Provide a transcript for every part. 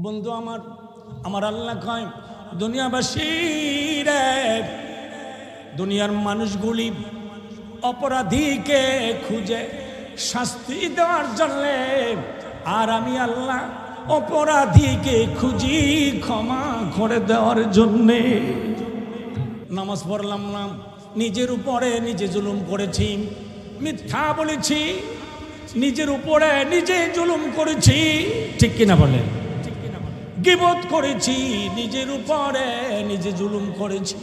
বন্ধু আমার আমার আল্লাহ কয় দুনিয়াবাসী রে, দুনিয়ার মানুষগুলি অপরাধীকে খুঁজে শাস্তি দেওয়ার জন্য, আর আমি আল্লাহ অপরাধীকে খুঁজি ক্ষমা করে দেওয়ার জন্যে। নামাজ পড়লাম না, নিজের উপরে নিজে জুলুম করেছি, মিথ্যা বলেছি, নিজের উপরে নিজে জুলুম করেছি, ঠিক কিনা বলেন? গীবত করেছি, নিজের উপরে নিজে জুলুম করেছি,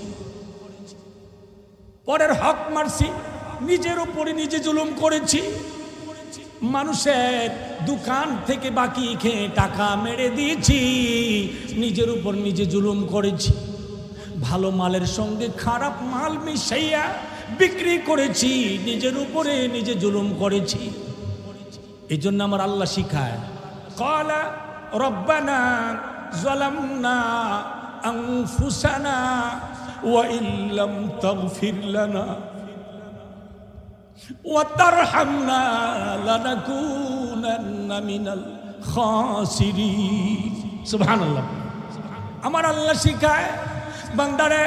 পরের হক মারছি, নিজের উপরে নিজে জুলুম করেছি, মানুষের দোকান থেকে বাকি খেয়ে টাকা মেরে দিয়েছি, নিজের উপর নিজে জুলুম করেছি, ভালো মালের সঙ্গে খারাপ মাল মিশাইয়া বিক্রি করেছি, নিজের উপরে নিজে জুলুম করেছি। এই জন্য আমার আল্লাহ শিখায়, ক্বালা রব্বানা যালামনা আনফুসানা ওয়া ইল্লাম তাগফির লানা ওয়া তারহামনা লানাকুনান্না মিনাল খাসিরিন। সুবহানাল্লাহ। আমার আল্লাহ শিখায়, বান্দারে,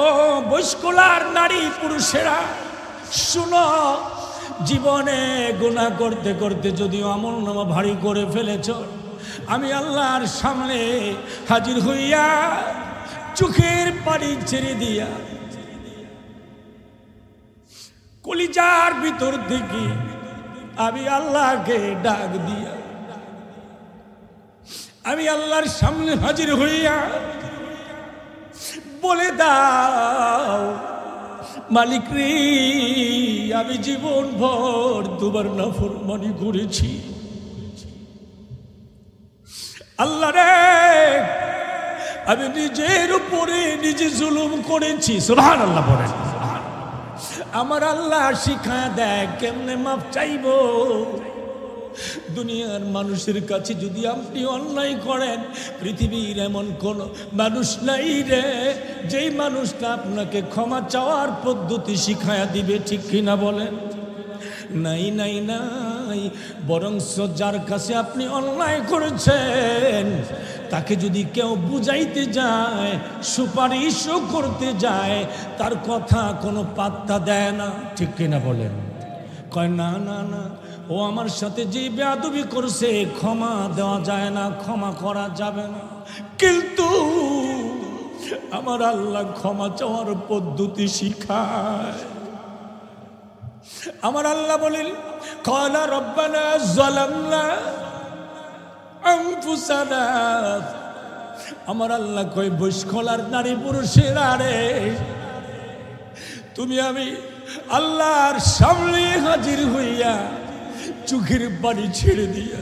ও বয়স্কলার নারী পুরুষেরা শুনো, জীবনে গুনাহ করতে করতে যদিও আমলনামা ভারী করে ফেলেছ, আমি আল্লাহর সামনে হাজির হইয়া চোখের পানি ছেড়ে দিয়া কলিজার ভিতর থেকে আমি আল্লাহকে ডাক দিয়া আমি আল্লাহর সামনে হাজির হইয়া বলে দাও, মালিক রে, আমি জীবন ভর তোমার নাফরমানি করেছি। আল্লাহ রে, আমি নিজের উপরে নিজে জুলুম করেছি। সুবহানাল্লাহ বলেন। আমার আল্লাহ শিখা দেয় কেমনে মাপ চাইব। দুনিয়ার মানুষের কাছে যদি আপনি অন্যায় করেন, পৃথিবীর এমন কোন মানুষ নাই রে যেই মানুষটা আপনাকে ক্ষমা চাওয়ার পদ্ধতি শিখায়া দিবে, ঠিক কিনা বলেন? নাই নাই নাই। বরং যার কাছে আপনি অন্যায় করেছেন তাকে যদি কেউ বুঝাইতে যায়, সুপারিশও করতে যায়, তার কথা কোনো পাত্তা দেয় না, ঠিক কিনা বলেন? কয় না না না, ও আমার সাথে যে বেয়াদবি করছে ক্ষমা দেওয়া যায় না, ক্ষমা করা যাবে না। কিন্তু আমার আল্লাহ ক্ষমা চাওয়ার পদ্ধতি শিখায়। আমার আল্লাহ বলেন, ক্বালা রব্বানা যালামনা আনফুসানা। আমার আল্লাহ কয়, বয়স্কলার নারী পুরুষেরা রে, তুমি আমি আল্লাহর সামনে হাজির হইয়া চোখের পানি ছেড়ে দিয়া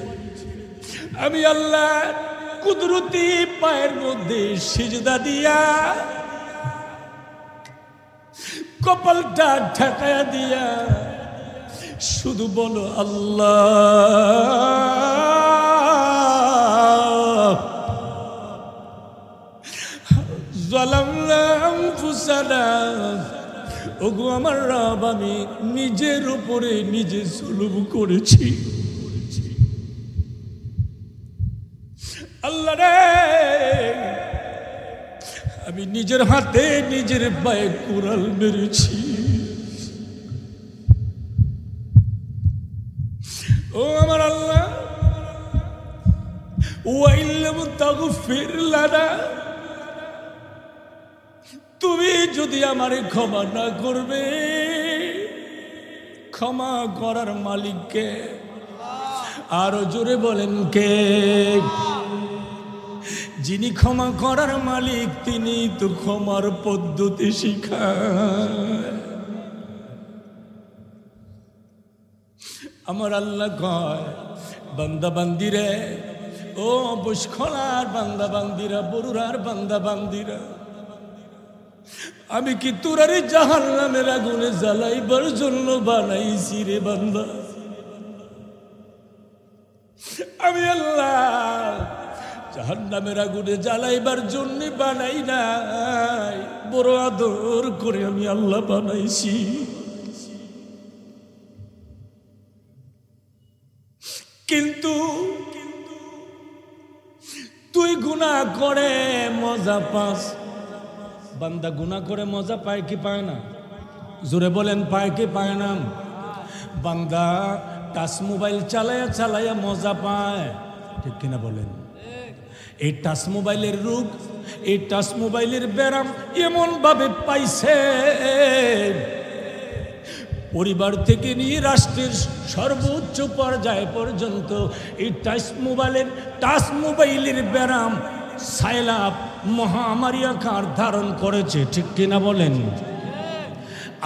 আমি আল্লাহর কুদরতি পায়ের মধ্যে সিজদা দিয়া কপালটা ঠেকায়া দিয়া শুধু বলো আল্লাহ, যালামনা আনফুসানা, ওগো আমার রব, আমি নিজের উপরে নিজে জুলুম করেছি। আল্লাহ রে, আমি নিজের হাতে নিজের পায়ে কুড়াল মেরেছি। ও আমার আল্লাহ, ওয়া ইল্লাম তাগফির লানা, তুমি যদি আমারে ক্ষমা না করবে, ক্ষমা করার মালিককে? আরো জোরে বলেন কে? যিনি ক্ষমা করার মালিক তিনি তো ক্ষমার পদ্ধতি শিখায়। আমার আল্লাহ কয়, বান্দা বান্দিরে, ও বয়স্কলার বান্দা বান্দিরা, বরুরার বান্দা বান্দিরা, আমি কি তোরারে জাহান্নামের আগুনে জ্বালাইবার জন্য বানাইছি রে বান্দা? আমি আল্লাহ জাহান্নামের আগুনে জ্বালাইবার জন্য বানাই নাই, বড় আদর করে আমি আল্লাহ বানাইছি। কিন্তু গুনাহ করে মজা পাস। বান্দা গুনাহ করে মজা পায় কি পায় না? জোরে বলেন, পায় কি পায় না? বান্দা টাচ মোবাইল চালায়া চালায়া মজা পায়, ঠিক কিনা বলেন? এই টাচ মোবাইলের রোগ, এই টাচ মোবাইলের ব্যারাম এমন ভাবে পাইছে, পরিবার থেকে নিয়ে রাষ্ট্রের সর্বোচ্চ পর্যায় পর্যন্ত এই টাচ মোবাইলের ব্যারাম সাইলাব মহামারী আকার ধারণ করেছে, ঠিক কিনা বলেন?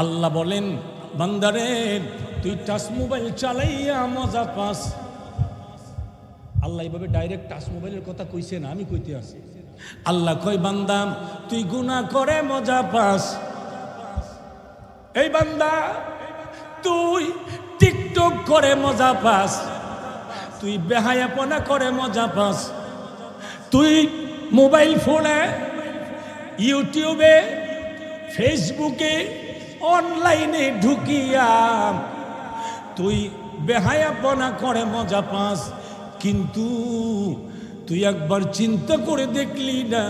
আল্লাহ বলেন, বান্দারে তুই টাচ মোবাইল চালাইয়া মজা পাস। আল্লাহ এইভাবে ডাইরেক্ট টাচ মোবাইলের কথা কইছে না, আমি কইতে আছি। আল্লাহ কই, বান্দা তুই গুনাহ করে মজা পাস। এই বান্দা তুই টিকটক করে মজা পাস, তুই বেহায়াপনা করে মজা পাস, তুই মোবাইল ফোনে, ইউটিউবে, ফেসবুকে, অনলাইনে ঢুকিয়া তুই বেহায়াপনা করে মজা পাস। কিন্তু তুই একবার চিন্তা করে দেখলি না,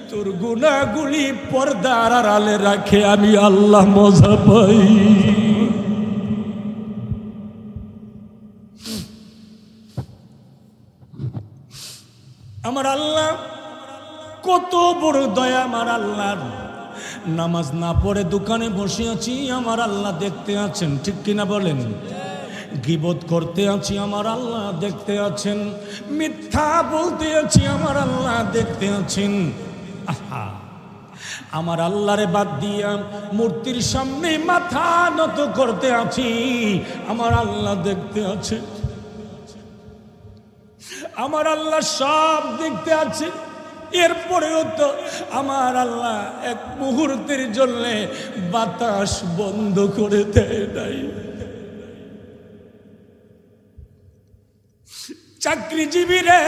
তোর গুনাহগুলি পর্দার আড়ালে রাখে আমি আল্লাহ মজা পাই। আমার আল্লাহ কত বড় দয়া আমার আল্লাহর। নামাজ না পড়ে দোকানে বসে আছি, আমার আল্লাহ দেখতে আছেন, ঠিক কিনা বলেন? গীবত করতে আছি, আমার আল্লাহ দেখতে আছেন। মিথ্যা বলতে আছি, আমার আল্লাহ দেখতে আছেন। আহা, আমার আল্লাহরে বাদ দিয়া মূর্তির সামনে মাথা নত করতে আছি, আমার আল্লাহ দেখতে আছে। আমার আল্লাহ সব দেখতে আছে। এরপরেও তো আমার আল্লাহ এক মুহূর্তের জন্য বাতাস বন্ধ করে দেয় নাই। চাকরিজীবী রে,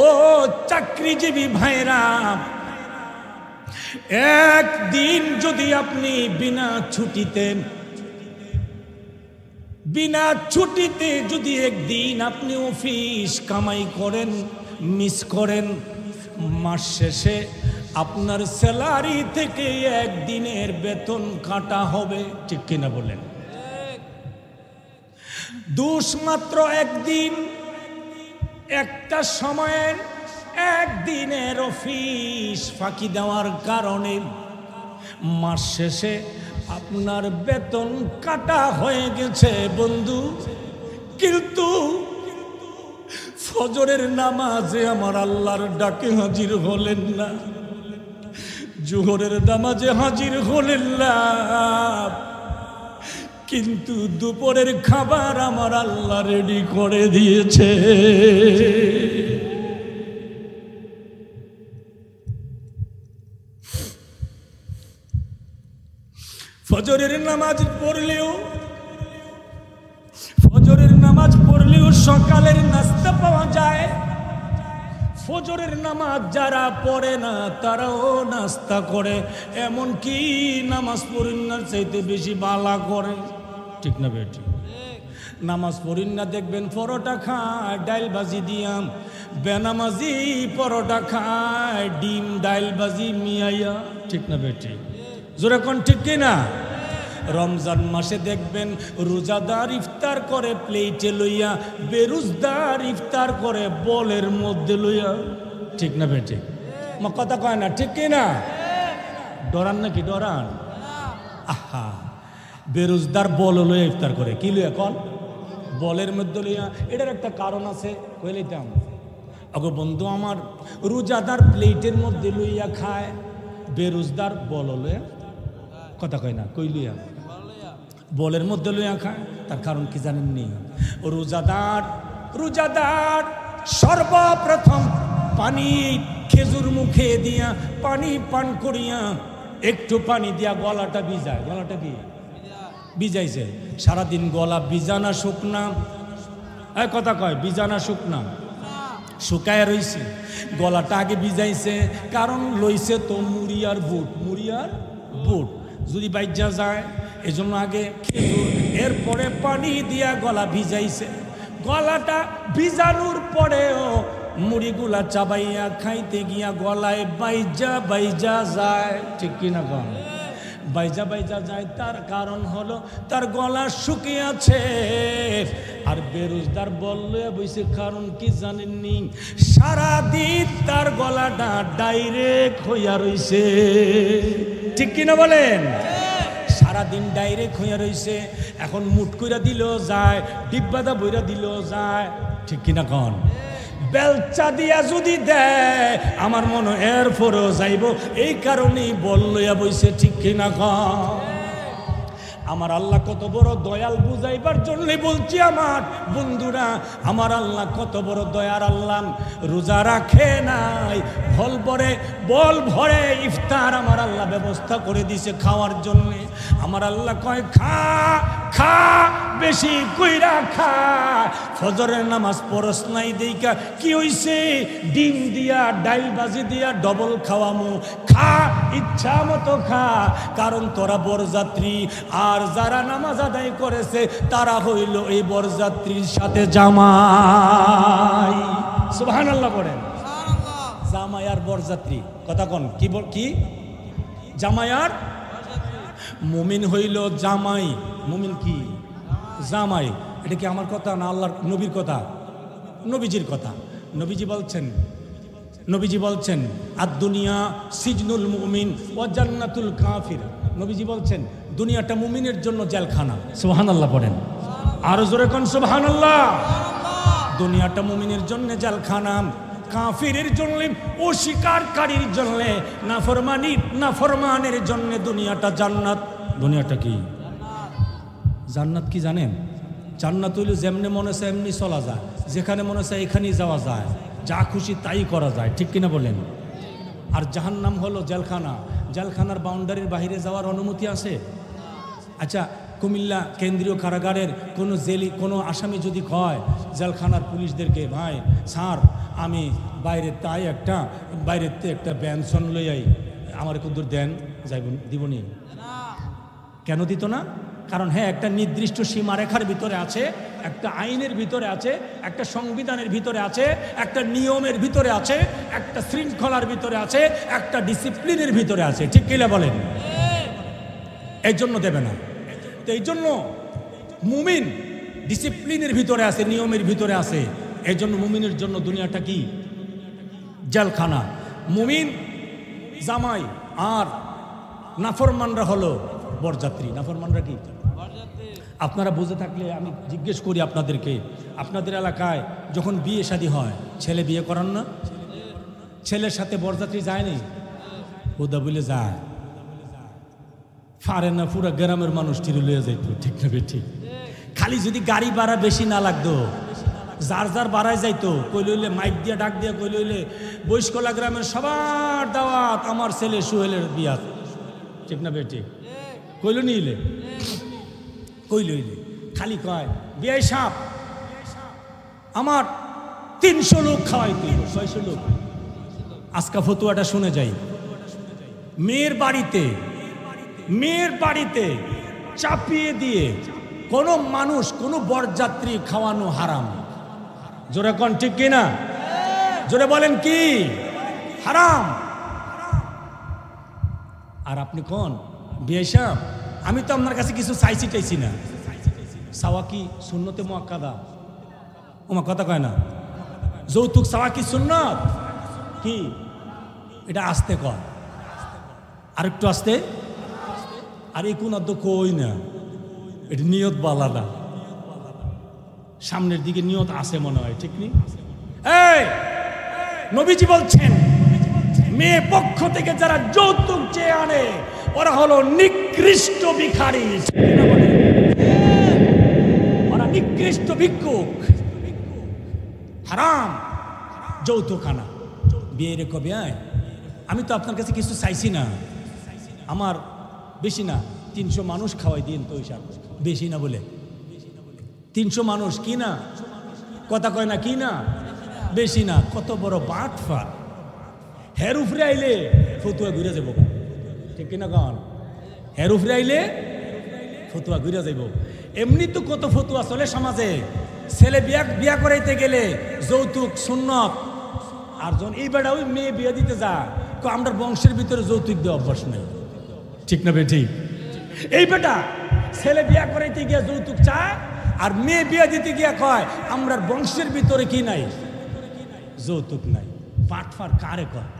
ও চাকরিজীবী ভাইরা, একদিন যদি আপনি বিনা ছুটিতে যদি একদিন আপনি অফিস কামাই করেন, মিস করেন, মাস শেষে আপনার স্যালারি থেকে একদিনের বেতন কাটা হবে, ঠিক কিনা বলেন? দোষ মাত্র একদিন, একটা সময়ের একদিনের অফিস ফাঁকি দেওয়ার কারণে মাস শেষে আপনার বেতন কাটা হয়ে গেছে বন্ধু। কিন্তু ফজরের নামাজে আমার আল্লাহর ডাকে হাজির হলেন না, জোহরের নামাজে হাজির হলেন না, কিন্তু দুপুরের খাবার আমার আল্লাহ রেডি করে দিয়েছে। ফজরের নামাজ পড়লেও সকালের নাস্তা পাওয়া যায়। ফজরের নামাজ যারা পড়ে না তারাও নাস্তা করে, এমনকি নামাজ পড়িনার চাইতে বেশি বালা করে, ঠিক না বেটি? নামাজ পড়িনা দেখবেন পরোটা খায় ডাইল ভাজি দিয়া, বেনামাজি পরোটা খায় ডিম ডাইল ভাজি মিয়াইয়া, ঠিক না বেটি? জোরে কোন ঠিক কিনা? রমজান মাসে দেখবেন রোজাদার ইফতার করে প্লেটে লইয়া, বেরোজদার ইফতার করে বলের মধ্যে লইয়া, ঠিক না বেটি? কথা কয় না, ঠিক কিনা? ডরান নাকি? ডরান? আহা, বেরোজদার বল লইয়া ইফতার করে, কি লইয়া কন? বলের মধ্যে লইয়া। এটার একটা কারণ আছে, কইলাম আগো বন্ধু আমার, রোজাদার প্লেটের মধ্যে লইয়া খায়, বেরোজদার বল লইয়া, কথা কয় না, কই লইয়া? বলের মধ্যে লইয়া খায়। তার কারণ কি জানেননি? রোজাদার সর্বপ্রথম পানি খেজুর মুখে দিয়া পানি পান করিয়া, একটু পানি দিয়া গলাটা ভিজায়। গলাটা কি ভিজাইছে? সারাদিন গলা ভিজানা শুকনা, কথা কয় ভিজানা শুকনা, শুকায় রইছে। গলাটা আগে ভিজাইছে, কারণ লইছে তো মুড়িয়ার বুট, যদি বাইজা যায় এজন্য আগে খেজুর, এরপরে পানি দিয়া গলা ভিজাইছে। গলাটা ভিজানোর পরেও মুড়িগুলা চাবাইয়া খাইতে গিয়া গলায় বাইজা বাইজা যায়, ঠিক কিনা কন? বাইজা বাইজা যায়, তার কারণ হলো তার গলা শুকিয়ে আছে। আর বেরোজদার বললে বইছে, কারণ কি জানেননি? সারাদিন তার গলাটা ডাইরেক্ট হইয়া রইছে, ঠিক কিনা বলেন? সারাদিন ডাইরেক্ট হইয়া রইছে। এখন মুট কইরা দিলেও যায়, ডিব্বাদা বইরা দিলেও যায়, ঠিক কিনা কন? বেলচা দিয়া যদি দেয় আমার মনে এর পরেও যাইব, এই কারণেই বললইয়া বইছে, ঠিক কিনা কন? আমার আল্লাহ কত বড় দয়াল বুঝাইবার জন্য বলছি আমার বন্ধুরা, আমার আল্লাহ কত বড় দয়ার আল্লাহ। রোজা রাখে নাই, বল ভরে ইফতার আমার আল্লাহ ব্যবস্থা করে দিছে খাওয়ার জন্য। আমার আল্লাহ কয়, খা খা, বেশি কইরা খা। ফজরের নামাজ পড়স নাই দেইকা কি হইছে? ডিম দিয়া ডাইল বাজি দিয়া ডবল খাওয়ামু, খা, ইচ্ছা মতো খা। কারণ তোরা বরযাত্রী, আর যারা নামাজ আদায় করেছে তারা হইল এই বরযাত্রীর সাথে জামাই। সুবহানাল্লাহ বলেন। জামাই আর বরযাত্রী কথা কন, কি জামাই আর মুমিন হইল জামাই। মুমিন কি? জামাই। এটা কি আমার কথা না আল্লাহর নবীর কথা? নবীজির কথা। নবীজি বলছেন আদ দুনিয়া সিজনুল মুমিন ওয়া জান্নাতুল কাফির। নবীজি বলছেন দুনিয়াটা মুমিনের জন্য জেলখানা। সুবহানাল্লাহ পড়েন, আরো জোরে কোন সুবহানাল্লাহ। দুনিয়াটা মুমিনের জন্য জেলখানা, কাফিরের জন্য, অস্বীকারীর জন্য, নাফরমানের জন্য দুনিয়াটা জান্নাত। দুনিয়াটা কি? জান্নাত কি জানেন? জান্নাত হইল যেমনি মনে চায় এমনি চলা যায়, যেখানে মনে চায় এখানেই যাওয়া যায়, যা খুশি তাই করা যায়, ঠিক কিনা বলেন? আর জাহান্নাম হলো জেলখানা। জেলখানার বাউন্ডারির বাইরে যাওয়ার অনুমতি আছে? আচ্ছা, কুমিল্লা কেন্দ্রীয় কারাগারের কোনো আসামি যদি কয় জেলখানার পুলিশদেরকে, ভাই স্যার আমি বাইরেতে একটা বেনসন লই আই, আমার কদ্দুর দেন, যাইব, দিবনি? কেন দিত না? কারণ হ্যাঁ, একটা নির্দিষ্ট সীমারেখার ভিতরে আছে, একটা আইনের ভিতরে আছে, একটা সংবিধানের ভিতরে আছে, একটা নিয়মের ভিতরে আছে, একটা শৃঙ্খলার ভিতরে আছে, একটা ডিসিপ্লিনের ভিতরে আছে, ঠিক কিনা বলেন? এই জন্য দেবে না। তো এই জন্য মুমিন ডিসিপ্লিনের ভিতরে আছে, নিয়মের ভিতরে আছে। এই জন্য মুমিনের জন্য দুনিয়াটা কি? জেলখানা। মুমিন জামাই, আর নাফরমানরা হলো বরযাত্রী। নাফরমানরা কি? আপনারা বুঝে থাকলে আমি জিজ্ঞেস করি আপনাদেরকে, আপনাদের এলাকায় যখন বিয়ে শাদী হয়, ছেলে বিয়ে করান না? ছেলের সাথে বরযাত্রী যায়নি? হুদা বলে যায়, পারে না, পুরো গ্রামের মানুষ টিরে লইয়া যাইত, ঠিক না ঠিক? খালি যদি গাড়ি ভাড়া বেশি না লাগতো, যার বাড়ায় যাইতো, কই লইলে মাইক দিয়ে ডাক দিয়ে কই লইলে বৈশকলা গ্রামের সবার দাওয়াত, আমার ছেলে সোহেলের বিয়া, ঠিক না বেটি? কইল নিলে কই লইলে খালি কয়, বিয়াই সাপ আমার 300 লোক খাওয়াই দিল, 600 লোক। আজকা ফতুয়াটা শুনে যাই, মেয়ের বাড়িতে চাপিয়ে দিয়ে কোনো মানুষ, কোনো বরযাত্রী খাওয়ানো হারাম। জোরে কোন ঠিক কিনা? জোরে বলেন কি হারাম? আর আপনি কোন বিয়ে সাহেব, আমি তো আপনার কাছে কিছু চাইছি না। চাওয়া কি সুন্নতে মুআক্কাদা? ওমা কথা কয় না। যৌতুক চাওয়া কি সুন্নত? কি এটা আস্তে কয়, আর একটু আস্তে। আর এই কোন কই না, এটা নিয়ত বালা না, সামনের দিকে নিয়ত আছে মনে হয়, ঠিক নেই? এই নবীজি বলছেন, মেয়ে পক্ষ থেকে যারা যৌতুক চেয়ে আনে ওরা হলো নিকৃষ্ট ভিখারি, ওরা নিকৃষ্ট ভিক্ষুক। হারাম যৌতুক আনা। বিয়ে রে কবে আয়, আমি তো আপনার কাছে কিছু চাইছি না, আমার বেশি না 300 মানুষ খাওয়াই দিন তো, হিসাব বেশি না বলে 300 মানুষ কি না, কথা কয় না কি না, বেশি না। কত বড় বাটফার! হের উফরে আইলে ফতুয়া ঘুরে যাব, ঠিক কিনা কন? হের উফরে আইলে ফতুয়া ঘুরে যাব। এমনি তো কত ফতুয়া চলে সমাজে। ছেলে বিয়া করাইতে গেলে যৌতুক সুন্নত, আর যখন এই বেটা ওই মেয়ে বিয়ে দিতে যা আমরা বংশের ভিতরে যৌতুক দেওয়া অভ্যাস নেই, ঠিক না বে ঠিক? এই বেটা ছেলে বিয়া করাইতে গিয়া যৌতুক চায়, আর মেয়ে বিয়ে দিতে গিয়া কয় আমরা বংশের ভিতরে কি নাই, যৌতুক নাই। পাটফার কারে কয়?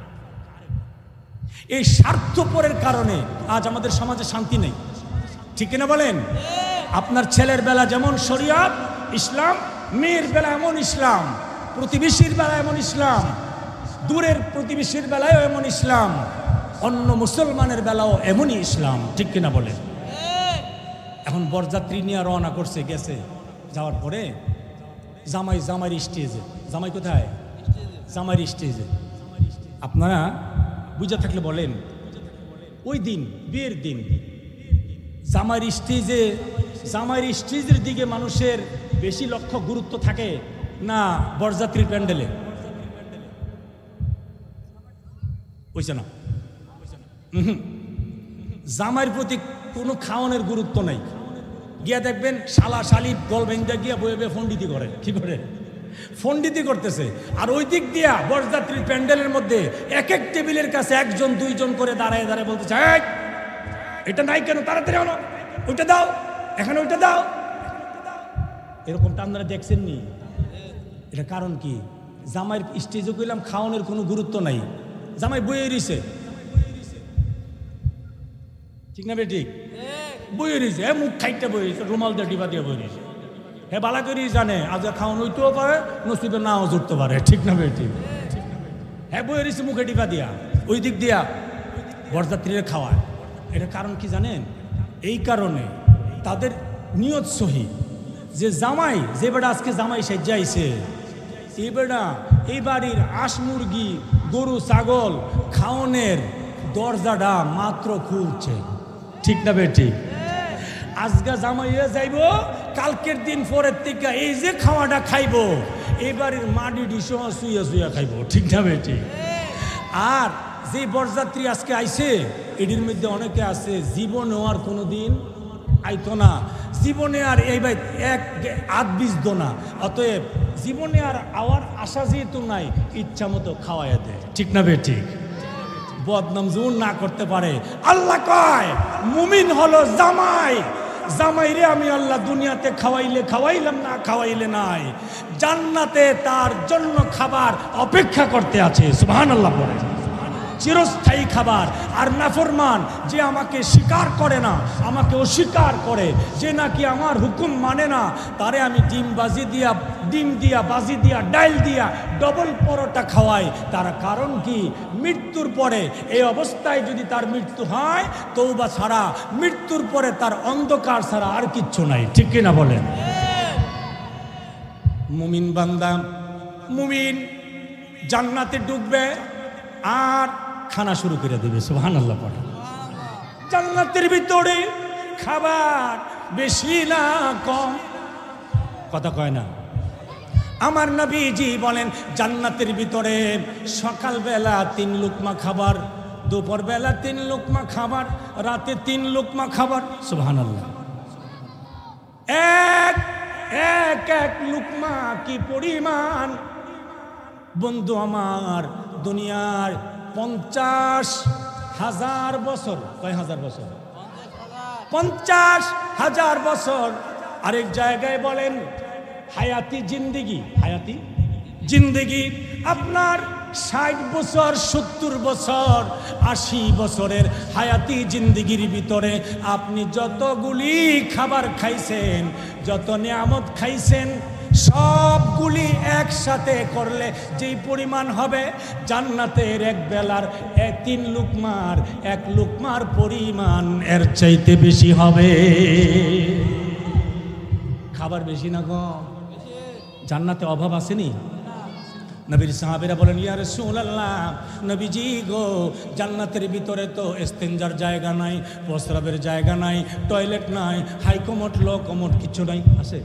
এই স্বার্থপরের কারণে আজ আমাদের সমাজে শান্তি নেই, ঠিক কিনা বলেন? আপনার ছেলের বেলা যেমন শরিয়ত ইসলাম, মেয়ের বেলা এমন ইসলাম, প্রতিবেশীর বেলা এমন ইসলাম, দূরের প্রতিবেশীর বেলায় এমন ইসলাম, অন্য মুসলমানের বেলাও এমনই ইসলাম, ঠিক কিনা বলেন? এখন বরযাত্রী নিয়ে রওনা করছে, গেছে, যাওয়ার পরে জামাইয়ের স্টেজে, জামাই কোথায়? জামাইয়ের স্টেজে। আপনারা বুঝে থাকলে বলেন, ওই দিন বিয়ের দিন জামাইয়ের স্টেজের দিকে মানুষের বেশি লক্ষ্য গুরুত্ব থাকে না বরযাত্রীর প্যান্ডেলে? বুঝছে না? জামাইয়ের প্রতি কোনো খাওয়ানোর গুরুত্ব নাই। গিয়া দেখবেন শালা শালি গল ভেঙ্গা গিয়া বয়ে ফন্ডিতি করে, কি করে ফন্ডিতি করতেছে। আর ওই দিক দিয়া বরযাত্রীর প্যান্ডেলের মধ্যে এক এক টেবিলের কাছে একজন দুইজন করে দাঁড়ায় দাঁড়ায় বলতেছে, এটা নাই কেন, তাড়াতাড়ি আনো, ওইটা দাও, এখানে ওইটা দাও। এরকমটা আপনারা দেখছেন নি? এটা কারণ কি? জামাইয়ের স্টেজে কইলাম খাওয়ানোর কোনো গুরুত্ব নাই, জামাই বইয়ে রইছে, ঠিক না বেঠিক? বইয়ে রইছে, মুখ খাইতে বই রয়েছে, রুমাল দিয়ে ডিবা দিয়ে বই রয়েছে। হ্যাঁ বালা করেই জানে আজ খাওয়ান হইতেও পারে, নসিবে নাও জুটতে পারে, ঠিক না বেঠিক? হ্যাঁ বইয়ে রয়েছে মুখে ডিবা দিয়া, ওই দিক দিয়া বরযাত্রীরা খাওয়ায়। এটা কারণ কি জানেন? এই কারণে তাদের নিয়ত সহি যে জামাই, যে বেটা আজকে জামাই সাজ্জাইছে, এই বেটা এই বাড়ির হাঁস মুরগি গরু ছাগল খাওয়ানোর দরজাটা মাত্র খুলছে, ঠিক না বেঠিক? আজকে জামাইয়া যাইব, কালকের দিন পরের থেকে এই যে খাওয়াটা খাইব এই বাড়ির মাটি ডিসহ শুয়ে শুয়ে খাইব, ঠিক না বেঠিক? আর যে বরযাত্রী আজকে আইছে এটির মধ্যে অনেকে আছে জীবনে আর কোনো দিন আইতো না, জীবনে আর এই ভাই এক আধ বীজ না, অতএব জীবনে আর আওয়ার আশা যেহেতু নাই, ইচ্ছা মতো খাওয়াইয়া দেয়, ঠিক না বেঠিক? বদনাম যেমন না করতে পারে। আল্লাহ কয় মুমিন হলো জামাই, জামাইরে আমি আল্লাহ দুনিয়াতে খাওয়াইলে খাওয়াইলাম, না খাওয়াইলে নাই, জান্নাতে তার জন্য খাবার অপেক্ষা করতে আছে, সুবহানাল্লাহ বলে, চিরস্থায়ী খাবার। আর নাফরমান যে আমাকে স্বীকার করে না, আমাকে অস্বীকার করে, যে নাকি আমার হুকুম মানে না, তারে আমি ডিম দিয়া বাজি দিয়া ডাইল দিয়া ডবল পরোটা খাওয়াই। তার কারণ কি? মৃত্যুর পরে এই অবস্থায় যদি তার মৃত্যু হয়, তওবা ছাড়া, মৃত্যুর পরে তার অন্ধকার ছাড়া আর কিচ্ছু নাই, ঠিক কিনা বলেন? মুমিন বান্দা, মুমিন জান্নাতে ঢুকবে আর খানা শুরু করে দেবে, সুবহানাল্লাহ পড়ে। জান্নাতের ভিতরে খাবার বেশি না কম, কথা কয় না? আমার নবীজি বলেন জান্নাতের ভিতরে সকালবেলা 3 লুকমা খাবার, দুপুরবেলা 3 লুকমা খাবার, রাতে 3 লুকমা খাবার, সুবহানাল্লাহ। এক লুকমা কি পরিমাণ বন্ধু আমার! দুনিয়ার 50,000 বছর, কয় হাজার বছর? 50,000 বছর। আরেক জায়গায় বলেন হায়াতি জিন্দেগি আপনার 60 বছর, 70 বছর, 80 বছরের হায়াতি জিন্দেগির ভিতরে আপনি যতগুলি খাবার খাইছেন, যত নিয়ামত খাইছেন, সবগুলি একসাথে করলে যেই পরিমাণ হবে, জান্নাতের এক বেলার 3 লুকমার 1 লুকমার পরিমাণ এর চাইতে বেশি হবে। খাবার বেশি না কম? জান্নাতে অভাব আসেনি? নবীর সাহাবীরা বলেন ইয়া রাসূলুল্লাহ, নবীজি গো, জান্নাতের ভিতরে তো ইস্তেঞ্জার জায়গা নাই, প্রস্রাবের জায়গা নাই, টয়লেট নাই, হাই কমোড লো কমোড কিচ্ছু নাই, আছে?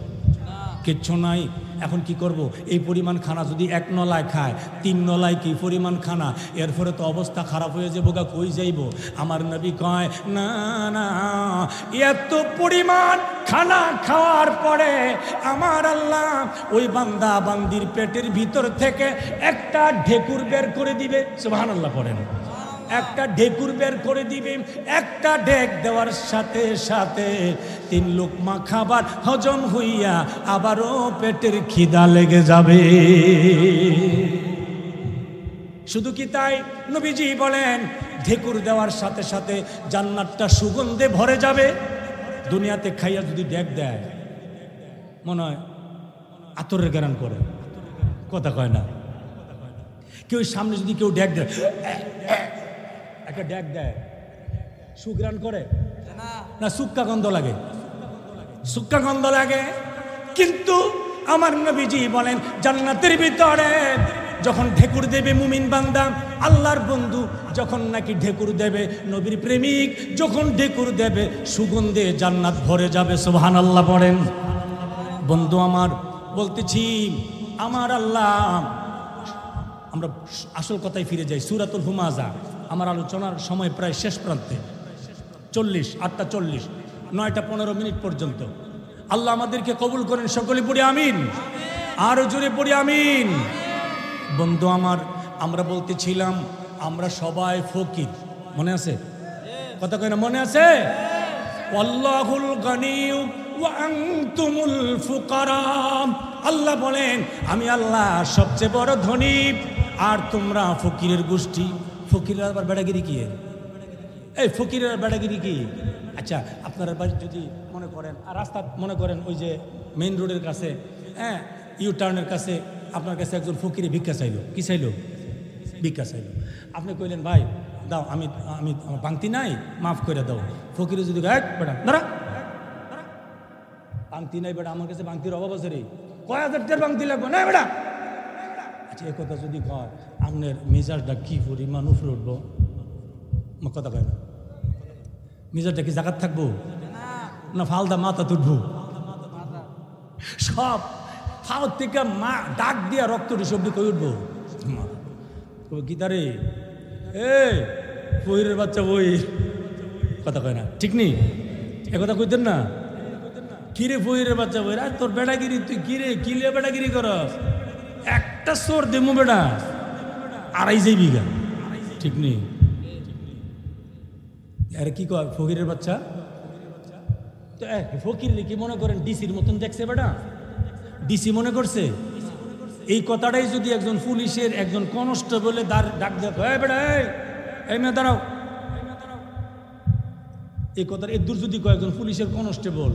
কিচ্ছু নাই। এখন কি করব? এই পরিমাণ খানা যদি এক নলায় খায়, 3 নলায় কি পরিমাণ খানা, এরপরে তো অবস্থা খারাপ হয়ে যাবো, গা কই যাইব। আমার নবী কয় না না, এত পরিমাণ খানা খাওয়ার পরে আমার আল্লাহ ওই বান্দা বান্দির পেটের ভিতর থেকে একটা ঢেকুর বের করে দিবে। সুবহানাল্লাহ পড়েন। একটা ঢেকুর বের করে দিবে। একটা ঢেক দেওয়ার সাথে সাথে 3 লোকমা খাবার হজম হইয়া আবারও পেটের খিদা লেগে যাবে। শুধু কি তাই, নবীজি বলেন ঢেকুর দেওয়ার সাথে সাথে জান্নাতটা সুগন্ধে ভরে যাবে। দুনিয়াতে খাইয়া যদি ঢেক দেয় মনে হয় আতরের গ্যারান করে, কথা কয় না। কেউ সামনে যদি কেউ ঢেক দেয়, একটা ঢেক দেয়, সুগ্রান করে না সুক্কা গন্ধ লাগে? সুক্কা গন্ধ লাগে। কিন্তু আমার নবীজি বলেন জান্নাতের ভিতরে যখন ঢেকুর দেবে মুমিন বান্দা, আল্লাহর বন্ধু যখন নাকি ঢেকুর দেবে, নবীর প্রেমিক যখন ঢেকুর দেবে, সুগন্ধে জান্নাত ভরে যাবে। সুবহানাল্লাহ পড়েন। বন্ধু আমার বলতেছি, আমার আল্লাহ, আমরা আসল কথায় ফিরে যাই। সূরাতুল হুমাযা, আমার আলোচনার সময় প্রায় শেষ প্রান্তে, 8:40, 9:15 পর্যন্ত। আল্লাহ আমাদেরকে কবুল করেন, সকলে পড়ি আমিন, আরো জোরে পড়ি আমিন। বন্ধু আমার, আমরা বলতেছিলাম আমরা সবাই ফকির, মনে আছে? কথা কয় না, মনে আছে? আল্লাহুল গানিয়্যু ওয়া আনতুমুল ফুকারা। আল্লাহ বলেন আমি আল্লাহ সবচেয়ে বড় ধনী আর তোমরা ফকিরের গোষ্ঠী। ফকিরের আবার বেড়াগিরি কি? এই ফকিরের বেড়াগিরি কি? আচ্ছা, আপনারা বাড়ি যদি মনে করেন, আর রাস্তা মনে করেন ওই যে মেইন রোডের কাছে, হ্যাঁ, ইউ টার্নের কাছে আপনার কাছে একজন ফকিরে ভিক্ষা চাইলো। কি চাইলো? ভিক্ষা চাইলো। আপনি কইলেন ভাই দাও, আমি আমি আমার বাংতি নাই, মাফ করে দাও। ফকিরে যদি বেটা দাঁড়া, বাংতি নাই বেটা, আমার কাছে বাংতির অভাব আছে রে, কয় হাজার টাকার বাংতি লাগবে না বেটা। আচ্ছা, এ কথা যদি কয় আপনার মেজাজটা কি পরিমাণ উপরে উঠবো? কথা কয় না, মেজাজটা কি জায়গার থাকবো না ফালদা মাথা তুটবো? সব ফাউর থেকে মা ডাক দিয়া রক্ত সবজি কই উঠবো? গীতারে এ বইয়ের বাচ্চা বই, কথা কয় না, ঠিক নেই? এ কথা কইতেন না? কিরে বইয়ের বাচ্চা বই, আর তোর বেড়াগিরি, তুই কিরে কিলে বেড়াগিরি করস? একটা সোর দেমু বেড়া, 2.5 বিঘা, ঠিক নেই? আরে কি কয় ফকিরের বাচ্চা? তো ফকির কি মনে করেন ডিসির মতন দেখছে বেটা? ডিসি মনে করছে? এই কথাটাই যদি একজন পুলিশের একজন কনস্টেবলে ডাক দেখো, এই বেটা এই মেয়ে দাঁড়াও, এই কথার এদূর যদি কয়েকজন পুলিশের কনস্টেবল,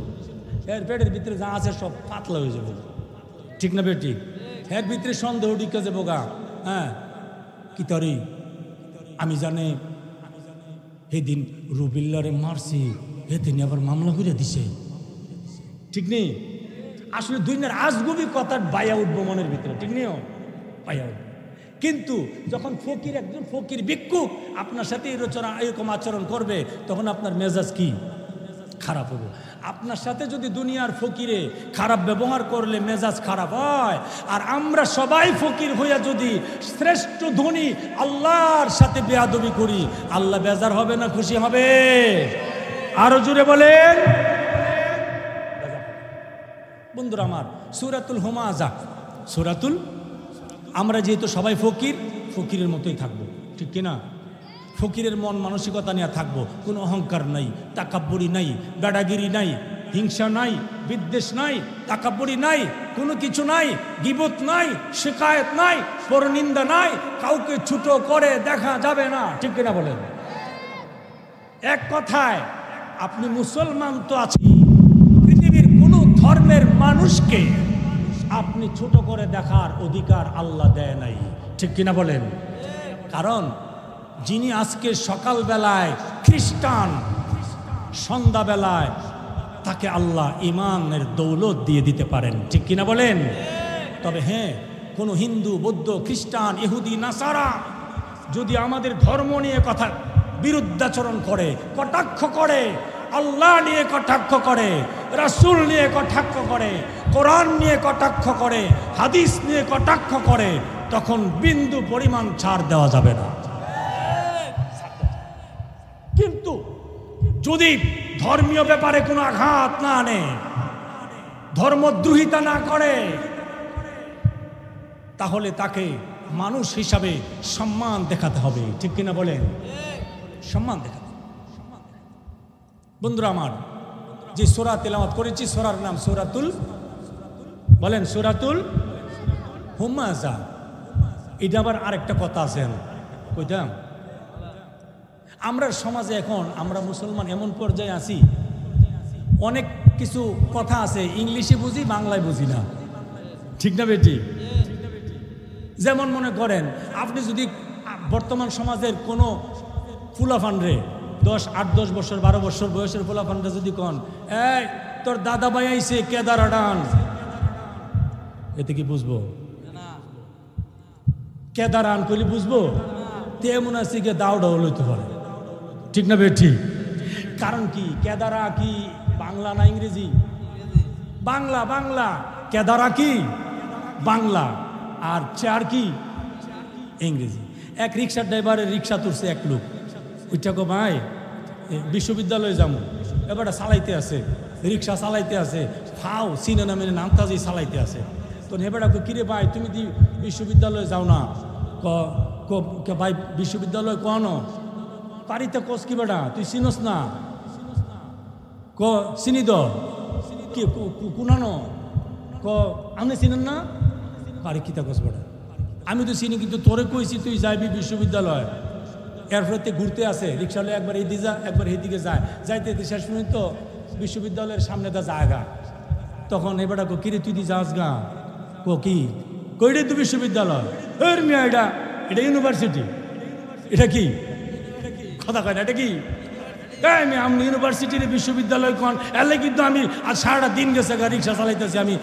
এর পেটের ভিতরে যা আছে সব পাতলা হয়ে যাবে, ঠিক না বেটি? এর ভিতরে সন্দেহ ঢুকে যাবো গা। হ্যাঁ, কি তারি আমি জানে সেদিন রুবিল্লারে মারছি, সেদিন আবার মামলা করে দিছে, ঠিক নেই? আসলে দুনিয়ার আজগুবি কথার বাইয়া উঠবো মনের ভিতরে, ঠিক নেই? বাইয়া উঠবো। কিন্তু যখন ফকির, একজন ফকির ভিক্ষুক আপনার সাথে এরকম আচরণ করবে, তখন আপনার মেজাজ কি খারাপ হবে। আপনার সাথে যদি দুনিয়ার ফকিরে খারাপ ব্যবহার করলে মেজাজ খারাপ হয়, আর আমরা সবাই ফকির হইয়া যদি শ্রেষ্ঠ ধনী আল্লাহর সাথে বেয়াদবি করি, আল্লাহ বেজার হবে না খুশি হবে? আরো জোরে বলেন। বন্ধুরা আমার, সূরাতুল হুমাযা, আমরা যেহেতু সবাই ফকির, ফকিরের মতোই থাকবো, ঠিক কিনা? ফকিরের মন মানসিকতা নিয়ে থাকবো, কোনো অহংকার নাই, তাকাব্বুরি নাই, বেড়াগিরি নাই, হিংসা নাই, বিদ্বেষ নাই, তাকাব্বুরি নাই, কোনো কিছু নাই, গীবত নাই, শিকায়েত নাই, পরনিন্দা নাই, কাউকে ছোট করে দেখা যাবে না, ঠিক কিনা বলেন? এক কথায় আপনি মুসলমান তো আছেন, পৃথিবীর কোনো ধর্মের মানুষকে আপনি ছোট করে দেখার অধিকার আল্লাহ দেয় নাই, ঠিক কিনা বলেন? কারণ যিনি আজকে সকালবেলায় খ্রিস্টান, সন্ধ্যাবেলায় তাকে আল্লাহ ইমানের দৌলত দিয়ে দিতে পারেন, ঠিক কিনা বলেন? তবে হ্যাঁ, কোনো হিন্দু, বৌদ্ধ, খ্রিস্টান, ইহুদি, নাসারা যদি আমাদের ধর্ম নিয়ে কথা বিরুদ্ধাচরণ করে, কটাক্ষ করে, আল্লাহ নিয়ে কটাক্ষ করে, রাসূল নিয়ে কটাক্ষ করে, কোরআন নিয়ে কটাক্ষ করে, হাদিস নিয়ে কটাক্ষ করে, তখন বিন্দু পরিমাণ ছাড় দেওয়া যাবে না। কিন্তু যদি ধর্মীয় ব্যাপারে কোনো আঘাত না আনে, ধর্মদ্রোহিতা না করে, তাহলে তাকে মানুষ হিসাবে সম্মান দেখাতে হবে। ঠিক কিনা বলেন? সম্মান দেখাতে হবে। বন্ধুরা আমার, যে সূরা তেলাওয়াত করেছি সূরার নাম সূরাতুল, বলেন সূরাতুল হুমাযা। এটা আবার আরেকটা কথা আছে, কইতাম আমরা সমাজে এখন আমরা মুসলমান এমন পর্যায়ে আছি, অনেক কিছু কথা আছে ইংলিশে বুঝি, বাংলায় বুঝি না। ঠিক না বেটি? যেমন মনে করেন আপনি যদি বর্তমান সমাজের কোনো ফুলাফানরে 8-10 বছর 12 বছর বয়সের ফুলাফানরা যদি কন, এই তোর দাদা ভাই আইছে কেদারা ডান্স, এতে কি বুঝবো? কেদারান কইলে বুঝবো? তেমন আছে গিয়ে দাওডা লইতে পারে। ঠিক না বেটি? কারণ কি, কেদারা কি বাংলা না ইংরেজি? বাংলা। বাংলা। কেদারা কি বাংলা, আর চেয়ার কি ইংরেজি। এক রিক্সার ড্রাইভারের রিক্সা তুলছে এক লোক, ওইটাকে ভাই বিশ্ববিদ্যালয়ে যাবো, এবারটা চালাইতে আছে, রিক্সা চালাইতে আছে, ফাও সিনে নামে নামতাজি চালাইতে আছে। তো হেবেটা কিরে ভাই তুমি দি বিশ্ববিদ্যালয়ে যাও না? ভাই বিশ্ববিদ্যালয় কনো পারিতে কোস কি বেটা, তুই চিনস না? চিনি দ কি কুনানো আপনি চিনেন না? পারি কিতা কোস বেটা, আমি তো চিনি, কিন্তু তোরে কইছি তুই যাইবি বিশ্ববিদ্যালয়। এরপরে ঘুরতে আসে রিক্সা লয়ে, একবার এইদিকে যা একবার এইদিকে যায়, যাইতে শেষ শুনি তো বিশ্ববিদ্যালয়ের সামনে দা জায়গা। তখন এবারটা কিরে তুই দি যাস গা? কি কইরে তুই বিশ্ববিদ্যালয়? এর মিয়া এটা ইউনিভার্সিটি। এটা কি কথা কয় না? এটা কি আমি ইউনিভার্সিটির বিশ্ববিদ্যালয় কন এলে, কিন্তু আমি আজ সারাটা দিন গেছে গা রিক্সা চালাইতেছি, আমি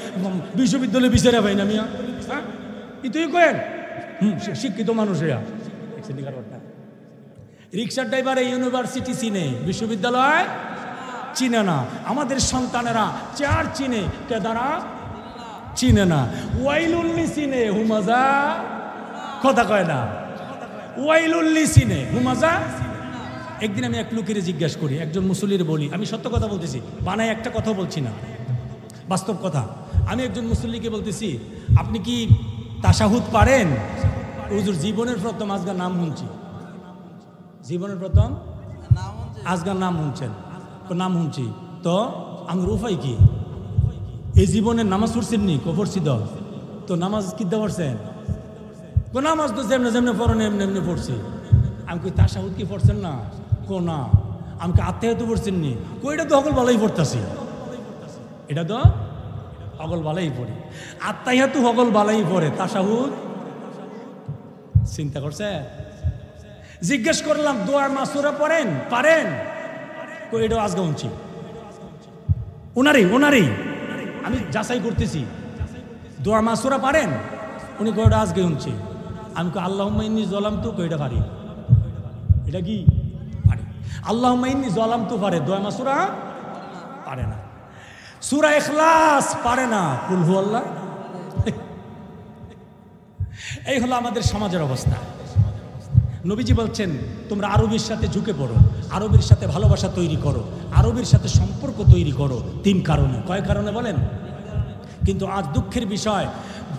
বিশ্ববিদ্যালয় বিচারে পাই না মিয়া। হ্যাঁ তুই কেন শিক্ষিত মানুষ রিক্সার ড্রাইভার ইউনিভার্সিটি চিনে, বিশ্ববিদ্যালয় চিনে না। আমাদের সন্তানেরা চেয়ার চিনে, কেদারা চিনে না। ওয়াইলুল্লি চিনে, হুমাজা কথা কয় না। ওয়াইলুল্লি চিনে, হুমাজা। একদিন আমি এক লোকের জিজ্ঞাসা করি, একজন মুসল্লির বলি, আমি সত্য কথা বলতেছি, বানায় একটা কথা বলছি না, বাস্তব কথা। আমি একজন মুসল্লিকে বলতেছি, আপনি কি তাশাহুদ পারেন? হুজুর জীবনের প্রথম আজকার নাম শুনছি। জীবনের প্রথম আজকার নাম শুনছেন? নাম শুনছি তো আমার উপায় কি? এই জীবনের নামাজ পড়ছেন নি? পড়ছি তো নামাজ কিদ্দা পড়ছেন? নামাজ তো যেমনে যেমনে পড়েন এমনি এমনি পড়ছি। আমি কই তাশাহুদ কি পড়ছেন না? না। আমি আত্মাহিত পড়ছেন নি? এটা তো সকল ভালোই পড়তেছি, এটা তো সকল ভালোই পড়ি। আত্মাহিত সকল ভালোই পড়ে, তাশাহুদ চিন্তা করছে? জিজ্ঞেস করলাম দোয়া মাসুরা পড়েন পারেন? এটা আজকে শুনছি ওনারই আমি যাচাই করতেছি, দোয়া মাসুরা পারেন? উনি কয়টা আজকে শুনছি। আমি কই আল্লাহুম্মা ইন্নী যালামতু, কয়টা পারি? এটা কি পারে? আল্লাহুম্মা ইন্নী যালামতু পারে, দোয়া মাসুরা পারে না। সূরা ইখলাস পারে না, কুল হুয়াল্লাহ। এই হলো আমাদের সমাজের অবস্থা। নবীজি বলছেন তোমরা আরবের সাথে ঝুঁকে পড়ো, আরবের সাথে ভালোবাসা তৈরি করো, আরবের সাথে সম্পর্ক তৈরি করো। 3 কারণে। কয় কারণে বলেন? কিন্তু আজ দুঃখের বিষয়,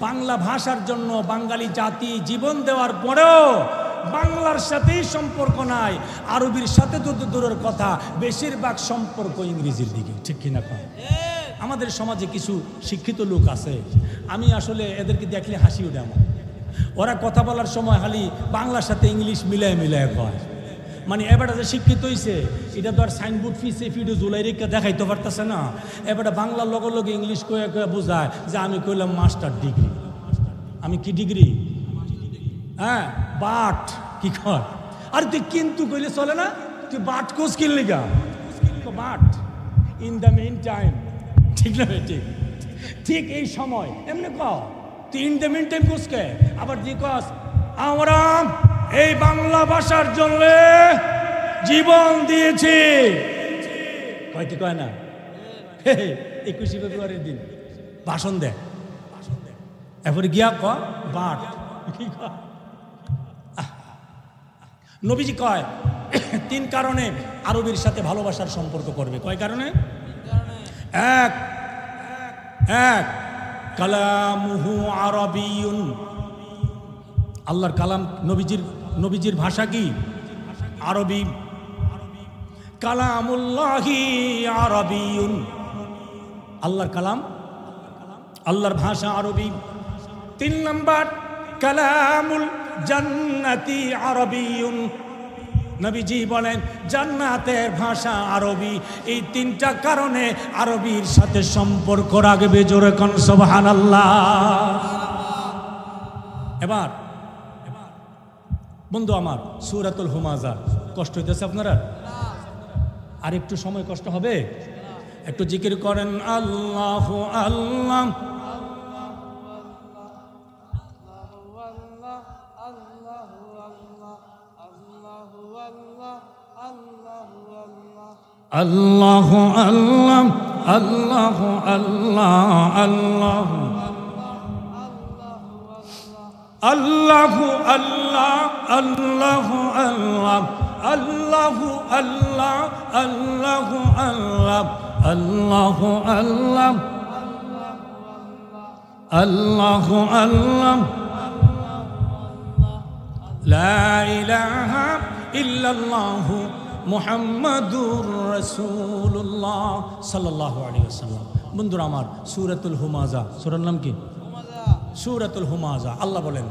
বাংলা ভাষার জন্য বাঙালি জাতি জীবন দেওয়ার পরেও বাংলার সাথেই সম্পর্ক নাই, আরবির সাথে তো দূরের কথা, বেশিরভাগ সম্পর্ক ইংরেজির দিকে। ঠিক কিনা? আমাদের সমাজে কিছু শিক্ষিত লোক আছে, আমি আসলে এদেরকে দেখলে হাসি ওঠে আমার। ওরা কথা বলার সময় খালি বাংলার সাথে ইংলিশ মিলায় কয়। মানে এবারে যে শিক্ষিত হয়েছে এটা তো আর সাইনবোর্ড ফিসে ফিডো জুলাই রেখে দেখাইতে পারতেছে না। এবারে বাংলার লগে লগে ইংলিশ কয়ে বোঝায় যে আমি কইলাম মাস্টার ডিগ্রি। আমি কি ডিগ্রি? হ্যাঁ বাট কি কর? আর তুই কিন্তু কইলে চলে না, তুই বাট কোচ কিনলি গা but in the main time. ঠিক না? ঠিক এই সময় এমনি ক তুই ইন দ্য মেইন টাইম কোচকে আবার যে কস আমরা এই বাংলা ভাষার জন্য জীবন দিয়েছি। কয় কি কয় না? 21শে ফেব্রুয়ারির দিন ভাষণ দেয়, এরপরে গিয়া ক বাট কি কয়? নবীজি কয় 3 কারণে আরবের সাথে ভালোবাসার সম্পর্ক করবে। কয় কারণে? এক কালামুহু আরবিয়ুন, আল্লাহর কালাম, নবীজির ভাষা কি? আরবি। কালামুল্লাহি আরবিয়ুন, আল্লাহর কালাম, আল্লাহর ভাষা আরবি। 3 নম্বর কালামুল জান্নাতি আরবিয়ুন, নবীজি বলেন জান্নাতের ভাষা আরবি। এই 3টা কারণে আরবির সাথে সম্পর্ক রাখবে। জোরে কোন সুবহানাল্লাহ। এবার বন্ধু আমার, সূরাতুল হুমাযা, কষ্ট হইতেছে আপনারা? আর একটু সময় কষ্ট হবে, একটু জিকির করেন আল্লাহু আল্লাহ। আল্লাহু আল্লাহ আল্লাহু আল্লাহ আল্লাহু আল্লাহু আল্লাহ আল্লাহু আল্লাহ আল্লাহু আল্লাহ আল্লাহু আল্লাহ আল্লাহু আল্লাহ আল্লাহু আল্লাহ লা ইলাহা ইল্লাল্লাহু মুহাম্মাদুর রাসূলুল্লাহ সাল্লাল্লাহু আলাইহি ওয়াসাল্লাম। বন্ধুরা আমার, সূরাতুল হুমাযা, সূরার নাম কি? সূরাতুল হুমাযা। আল্লাহ বলেন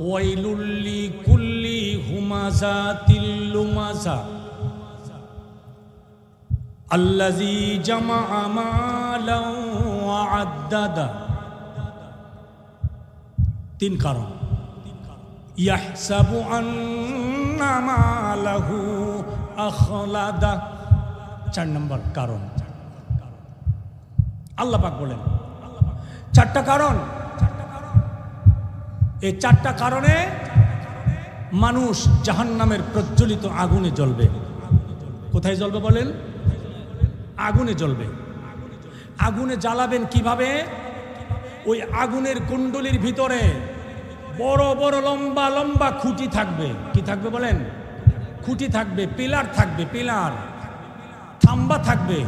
ওয়াইলুল লিকুল্লি হুমাযাতিল লুমাযা আল্লাযী জামাআ মালান ওয়া আদ্দাদা। 3 কারণ। ইয়াহসাবু আন্না মালাহু আখলাদা। 4 নম্বর কারণ। আল্লাহ পাক বলেন 4টা কারণ। এই 4টা কারণে মানুষ জাহান্নামের প্রজ্বলিত আগুনে জ্বলবে। কোথায় জ্বলবে বলেন? আগুনে জ্বলবে। আগুনে জ্বালাবেন কিভাবে? ওই আগুনের কুণ্ডলীর ভিতরে বড় বড় লম্বা লম্বা খুঁটি থাকবে। কি থাকবে বলেন? খুঁটি থাকবে, পিলার থাকবে, পিলার, থাম্বা থাকবে,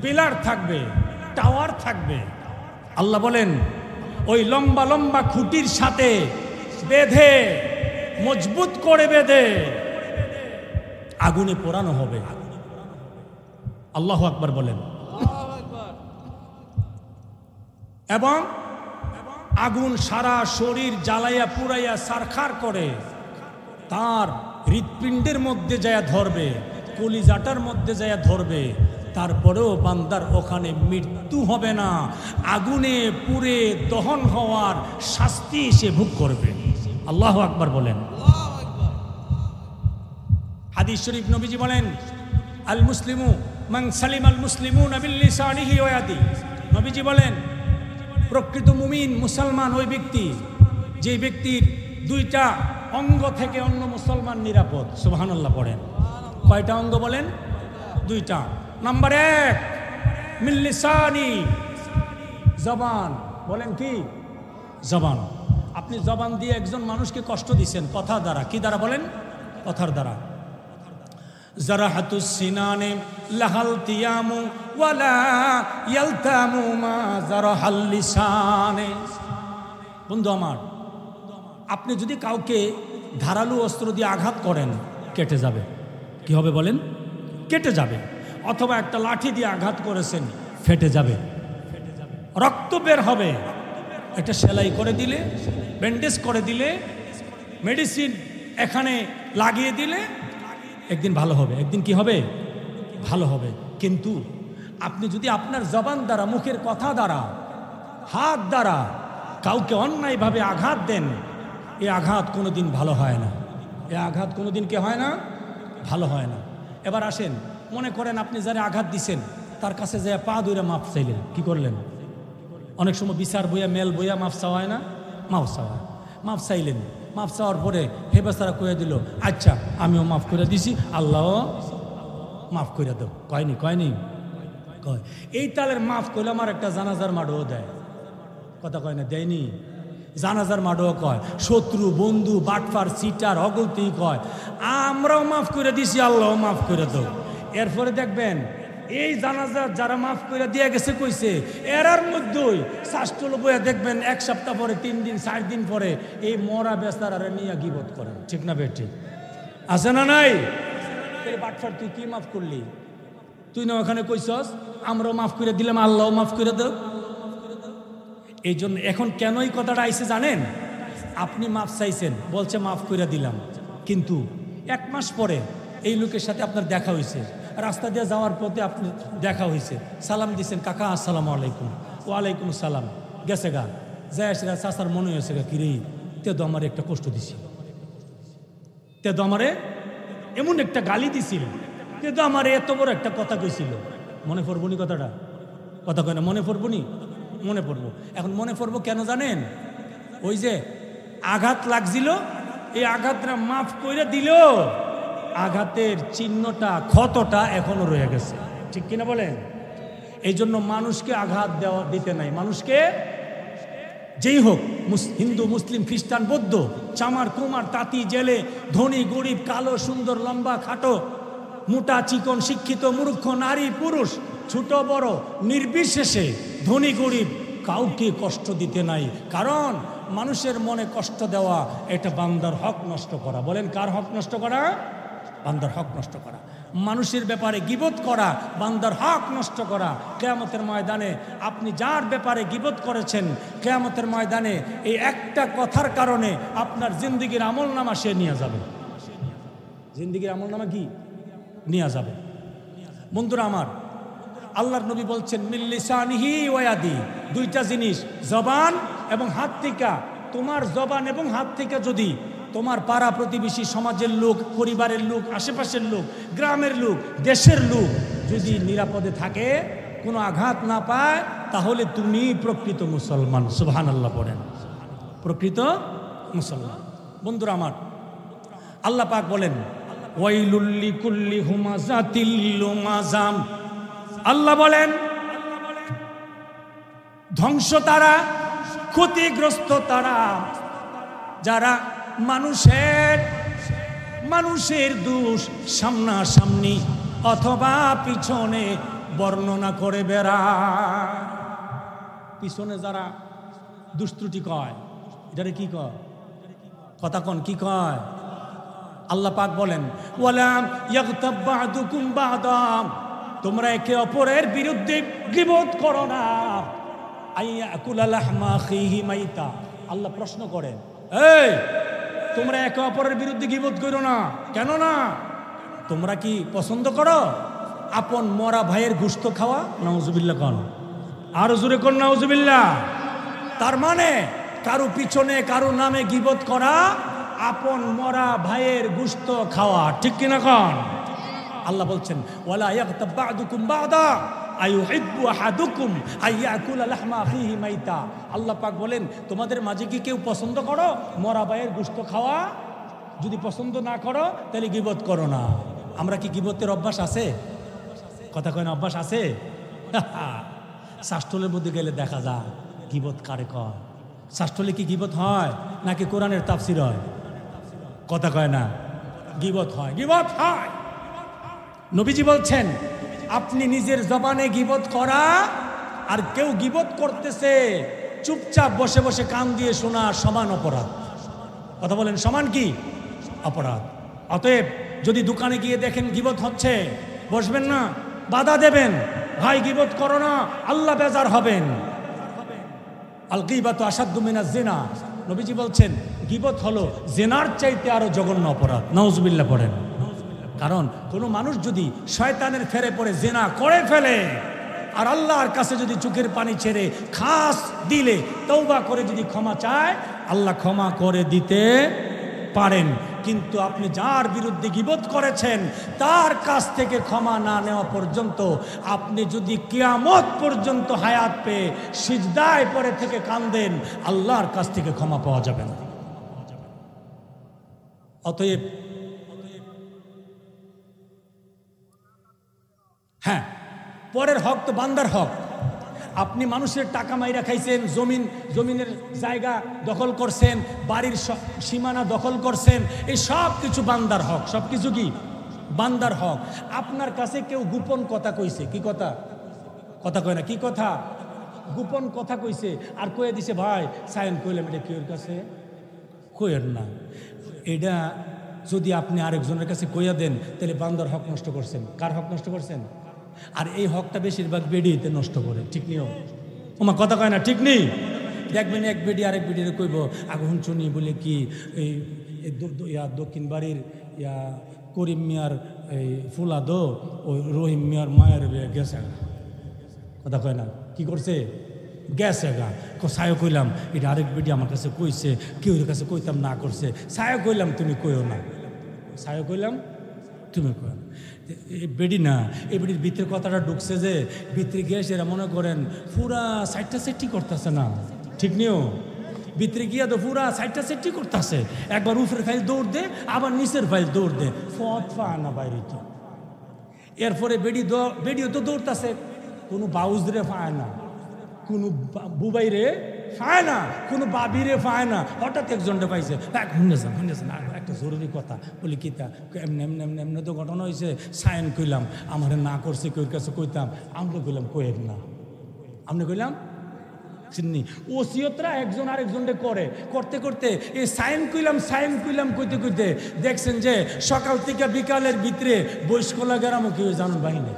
পিলার থাকবে, টাওয়ার থাকবে। আল্লাহ বলেন ওই লম্বা লম্বা খুঁটির সাথে বেঁধে, মজবুত করে বেঁধে আগুনে পোড়ানো হবে। আল্লাহু আকবার বলেন। এবং আগুন সারা শরীর জ্বালাইয়া পুড়াইয়া সারখার করে তার হৃৎপিণ্ডের মধ্যে যায়া ধরবে, কলিজাটার মধ্যে যায়া ধরবে। তারপরেও বান্দার ওখানে মৃত্যু হবে না, আগুনে পুড়ে দহন হওয়ার শাস্তি সে ভোগ করবে। আল্লাহু আকবার বলেন। হাদিস শরীফ নবীজি বলেন আল মুসলিমু মান সালিম আল মুসলিমুনা বিল লিসানিহি ওয়া ইয়াদিহি। নবীজি বলেন প্রকৃত মুমিন, মুসলমান ওই ব্যক্তি যে ব্যক্তির 2টা অঙ্গ থেকে অন্য মুসলমান নিরাপদ। সুবহানাল্লাহ পড়েন। কয়টা অঙ্গ বলেন? 2টা। নাম্বার 1 মিন লিসানি, জবান। বলেন কি? জবান। আপনি জবান দিয়ে একজন মানুষকে কষ্ট দিচ্ছেন কথা দ্বারা। কি দ্বারা বলেন? কথার দ্বারা। জারাহাতুস সিনানে লাহালতিয়ামু ওয়ালা ইয়ালতামু মা জারাহাল লিসানে। বন্ধু আমার, আপনি যদি কাউকে ধারালো অস্ত্র দিয়ে আঘাত করেন কেটে যাবে। কি হবে বলেন? কেটে যাবে। অথবা একটা লাঠি দিয়ে আঘাত করেছেন, ফেটে যাবে, রক্ত বের হবে। এটা সেলাই করে দিলে, ব্যান্ডেজ করে দিলে, মেডিসিন এখানে লাগিয়ে দিলে একদিন ভালো হবে। একদিন কি হবে? ভালো হবে। কিন্তু আপনি যদি আপনার জবান দ্বারা, মুখের কথা দ্বারা, হাত দ্বারা কাউকে অন্যায়ভাবে আঘাত দেন, এই আঘাত কোনোদিন ভালো হয় না। এই আঘাত কোনোদিন কে হয় না? ভালো হয় না। এবার আসেন, মনে করেন আপনি যারা আঘাত দিছেন তার কাছে যায় পা ধরে মাপ চাইলেন। কি করলেন? অনেক সময় বিচার বইয়া, মেল বইয়া মাপ চাওয়া হয় না? মাপ চাওয়া। মাপ চাইলেন, মাপ চাওয়ার পরে হে বেচারা কয়ে দিল আচ্ছা আমিও মাফ করে দিছি, আল্লাহ মাফ করে দেব। কয়নি? কয়নি? কয় এই তালের মাফ করলে আমার একটা জানাজার মাডও দেয়। কথা কয় না, দেয়নি? জানাজার মাডও কয়, শত্রু বন্ধু বাটফার সিটার অগলতি কয় আমরাও মাফ করে দিছি, আল্লাহও মাফ করে দাও। এরপরে দেখবেন এই জানাজার যারা মাফ করে দিয়ে গেছে কইছে এরার মধ্যেই শাস্ত্রল বইয়া দেখবেন 1 সপ্তাহ পরে 3 দিন 4 দিন পরে এই মরা বেচারারে নিয়ে গিবত করেন। ঠিক না বেঠিক? আছে না নাই? বাটফার তুই কি মাফ করলি? তুই না ওখানে কইছস আমরাও মাফ করে দিলাম, আল্লাহও মাফ করে দাও। এই জন্য এখন কেন এই কথাটা আইছে জানেন? আপনি মাফ চাইছেন, বলছে মাফ করে দিলাম, কিন্তু 1 মাস পরে এই লোকের সাথে আপনার দেখা হয়েছে, রাস্তা দিয়ে যাওয়ার পথে আপনি দেখা হয়েছে, সালাম দিচ্ছেন, কাকা আসসালামু আলাইকুম। ওয়ালাইকুম সালাম, গেছে গা, যাই আসে গা, চাচার মনে হয়েছে গা কিরে তে তো আমার একটা কষ্ট দিছিল, তে তো আমারে এমন একটা গালি দিছিল, তে তো আমার এত বড় একটা কথা কইছিল। মনে পড়বো নি কথাটা? কথা কয় না, মনে পড়বো নি? মনে পড়বো। এখন মনে পড়বো কেন জানেন? ওই যে আঘাত লাগছিল, এই আঘাতটা মাফ করে দিল, আঘাতের চিহ্নটা ক্ষতটা এখনো রয়ে গেছে। ঠিক কিনা বলেন? এই জন্য মানুষকে আঘাত দিতে নাই, মানুষকে যেই হোক, হিন্দু মুসলিম খ্রিস্টান বৌদ্ধ, চামার কুমার তাঁতি জেলে, ধনী গরিব, কালো সুন্দর লম্বা খাটো, মোটা চিকন, শিক্ষিত মূর্খ, নারী পুরুষ, ছোট বড় নির্বিশেষে, ধনী গরিব কাউকে কষ্ট দিতে নাই। কারণ মানুষের মনে কষ্ট দেওয়া এটা বান্দার হক নষ্ট করা। বলেন কার হক নষ্ট করা? বান্দার হক নষ্ট করা। মানুষের ব্যাপারে গীবত করা বান্দার হক নষ্ট করা। কিয়ামতের ময়দানে আপনি যার ব্যাপারে গীবত করেছেন, কিয়ামতের ময়দানে এই একটা কথার কারণে আপনার জিন্দেগির আমলনামা সে নিয়ে যাবে। জিন্দেগির আমলনামা কি নিয়ে যাবে? বন্ধুরা আমার, আল্লাহর নবী বলছেন মিল্লিসানিহি ওয়াদি, 2টা জিনিস, জবান এবং হাত থেকে। তোমার জবান এবং হাত থেকে যদি তোমার পাড়া প্রতিবেশী, সমাজের লোক, পরিবারের লোক, আশেপাশের লোক, গ্রামের লোক, দেশের লোক যদি নিরাপদে থাকে, কোনো আঘাত না পায়, তাহলে তুমি প্রকৃত মুসলমান। সুবহানাল্লাহ পড়েন, প্রকৃত মুসলমান। বন্ধুরা আমার, আল্লাহ পাক বলেন ওয়াইলুল লিকুল্লি হুমাযাতিল লুমাযাম। আল্লাহ বলেন ধ্বংস তারা, ক্ষতিগ্রস্ত তারা যারা মানুষের দোষ সামনাসামনি অথবা পিছনে বর্ণনা করে বেড়ায়। পিছনে যারা দুষ্ত্রুটি কয়, এটারে কি কয়? কথা কন, কি কয়? আল্লাহ পাক বলেন ওয়ালাম ইয়াগতাব বা'দুকুম বা'দা, তোমরা একে অপরের বিরুদ্ধে গীবত করো না। আইয়াকুলা লাহমা আখিহি মাইতা। আল্লাহ প্রশ্ন করেন, এই তোমরা একে অপরের বিরুদ্ধে গীবত করো না কেন? না তোমরা কি পছন্দ করো আপন মরা ভাইয়ের গোশত খাওয়া? নাউজুবিল্লাহ কন, আর জোরে কন নাউজুবিল্লাহ। তার মানে কারো পিছনে কারো নামে গীবত করা আপন মরা ভাইয়ের গোশত খাওয়া। ঠিক কিনা কন? আল্লাহ বলছেন ওয়ালা ইয়াগতাব বা'দুকুম বা'দা আইয়ুহিব্বু আহাদুকুম আইয়াকুলা লাহমা আখিহি মাইতা। আল্লাহ পাক বলেন তোমাদের মাঝে কি কেউ পছন্দ করো মরা ভাইয়ের গোশত খাওয়া? যদি পছন্দ না করো তাহলে গীবত করো না। আমরা কি গীবতের অভ্যাস আছে? কথা কয় না, অভ্যাস আছে? শাস্ত্রের মধ্যে গেলে দেখা যায় গীবত কারে কয়। শাস্ত্রে কি গীবত হয় নাকি কোরআনের তাফসীর হয়? কথা কয় না, গীবত হয়, গীবত হয়। নবীজি বলছেন আপনি নিজের জবানে গীবত করা আর কেউ গীবত করতেছে চুপচাপ বসে বসে কান দিয়ে শোনা সমান অপরাধ। কথা বলেন, সমান কি অপরাধ? অতএব যদি দোকানে গিয়ে দেখেন গীবত হচ্ছে, বসবেন না, বাধা দেবেন, ভাই গীবত করো না, আল্লাহ বেজার হবেন। আল গীবাতু আশাদ্দু মিনাজ জিনা। নবীজি বলছেন গীবত হলো জিনার চাইতে আরো জঘন্য অপরাধ। নাউজুবিল্লাহ পড়েন। কারণ কোনো মানুষ যদি শয়তানের ফেরে পড়ে জিনা করে ফেলে আর আল্লাহর কাছে যদি চোখের পানি ছেড়ে খাস দিলে তওবা করে যদি ক্ষমা চায়, আল্লাহ ক্ষমা করে দিতে পারেন। কিন্তু আপনি যার বিরুদ্ধে গীবত করেছেন তার কাছ থেকে ক্ষমা না নেওয়া পর্যন্ত আপনি যদি কিয়ামত পর্যন্ত হায়াত পেয়ে সিজদায় পড়ে থেকে কাঁদেন, আল্লাহর কাছ থেকে ক্ষমা পাওয়া যাবে না। অতএব হ্যাঁ, পরের হক তো বান্দার হক। আপনি মানুষের টাকা মাইরা খাইছেন, জমিনের জায়গা দখল করছেন, বাড়ির সীমানা দখল করছেন, এই সব কিছু বান্দার হক। সব কিছু কি বান্দার হক। আপনার কাছে কেউ গোপন কথা কইছে, কি কথা কয় না, কি কথা গোপন কথা কইছে, আর কয়ে দিছে ভাই সাইন কইলাম, এটা কেউর কাছে কইেন না। এটা যদি আপনি আরেকজনের কাছে কইয়া দেন তাহলে বান্দার হক নষ্ট করছেন। কার হক নষ্ট করছেন? আর এই হকটা বেশিরভাগ বেডিতে নষ্ট করে, ঠিক নিও ওমা কথা কয় না, ঠিক নেই। দেখবেন এক বেডি আরেক বেডিরে কইব আগুন চুনি বলে কি এই দক্ষিণ বাড়ির করিম মিয়ার এই ফুলাদো ওই রহিম মিয়ার মায়ের গেছে, কথা কয় না, কি করছে গেছে গা। সায়ও কইলাম এটা আরেক বেডি আমার কাছে কইছে, কেউ কাছে কইতাম না করছে, সায়ও কইলাম তুমি কইও না, সায়ও কইলাম তুমি কইও না। বেডি না, এই বেডির ভিতরে কথাটা ঢুকছে যে ভিতরে গিয়ে এরা মনে করেন পুরা সাইডটা সেটটি করতেছে না, ঠিক নিও ভিতরে গিয়া তো পুরা সাইডটা সেটটি করতেছে। একবার উপরের ফাইল দৌড় দে, আবার নিচের ফাইল দৌড় দে, ফত পায় না বাইরে তো। এরপরে বেডিও তো দৌড়তেছে, কোনো বাউজরে পায় না, কোনো বুবাইরে পায় না, কোনো বাবিরে পায় না। হঠাৎ একজনটা পাইছে, শুনেছেন একটা জরুরি কথা বলি, কিতা এমনি তো ঘটনা হয়েছে, সাইন কইলাম আমার না করছে, কেউর কাছে কইতাম, আমরা কইলাম কয়েক না, আমরা কইলাম চিনি। ওসিয়তরা একজন আরেকজনটা করতে করতে এই সাইন কইলাম কইতে দেখছেন যে সকাল থেকে বিকালের ভিতরে বৈশকলা গেরামও কেউ জানুন বাহিনী,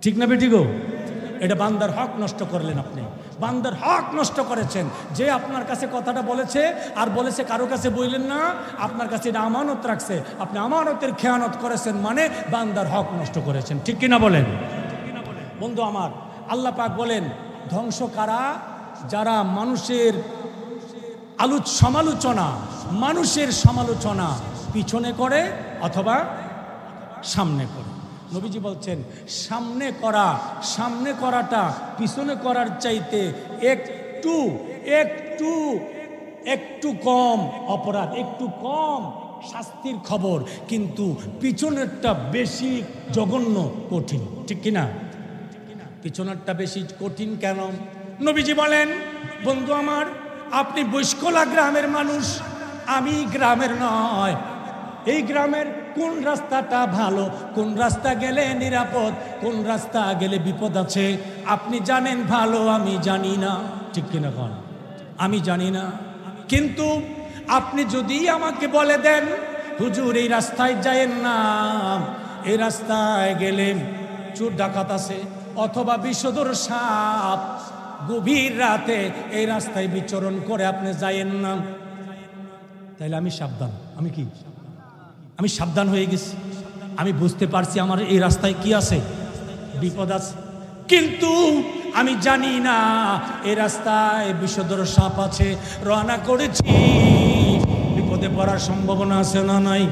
ঠিক না বেটি গো? এটা বান্দার হক নষ্ট করলেন আপনি, বান্দার হক নষ্ট করেছেন। যে আপনার কাছে কথাটা বলেছে আর বলেছে কারো কাছে বললেন না, আপনার কাছে এটা আমানত রাখছে, আপনি আমানতের খেয়ানত করেছেন, মানে বান্দার হক নষ্ট করেছেন, ঠিক কিনা বলেন? বন্ধু আমার, আল্লাহ পাক বলেন ধ্বংস কারা? যারা মানুষের সমালোচনা পিছনে করে অথবা সামনে করে। নবীজি বলছেন সামনে করাটা পিছনে করার চাইতে একটু কম অপরাধ, একটু কম শাস্তির খবর, কিন্তু পিছনেরটা বেশি জঘন্য কঠিন, ঠিক কিনা? পিছনেরটা বেশি কঠিন কেন? নবীজি বলেন বন্ধু আমার, আপনি বৈশকলা গ্রামের মানুষ, আমি গ্রামের নয়। এই গ্রামের কোন রাস্তাটা ভালো, কোন রাস্তা গেলে নিরাপদ, কোন রাস্তা গেলে বিপদ আছে আপনি জানেন ভালো, আমি জানি না, ঠিক কিনা কোন? আমি জানি না। কিন্তু আপনি যদি আমাকে বলে দেন হুজুর এই রাস্তায় যায়েন না, এই রাস্তায় গেলে চোর ডাকাত আছে অথবা বিষধর সাপ গভীর রাতে এই রাস্তায় বিচরণ করে, আপনি যায়েন না, তাইলে আমি সাবধান। আমি সাবধান হয়ে গেছি, আমি বুঝতে পারছি আমার এই রাস্তায় কি আছে, বিপদ আছে, কিন্তু আমি জানি না এই রাস্তায় বিষধর সাপ আছে, রওনা করেছি, বিপদে পড়ার সম্ভাবনা আছে না নাই?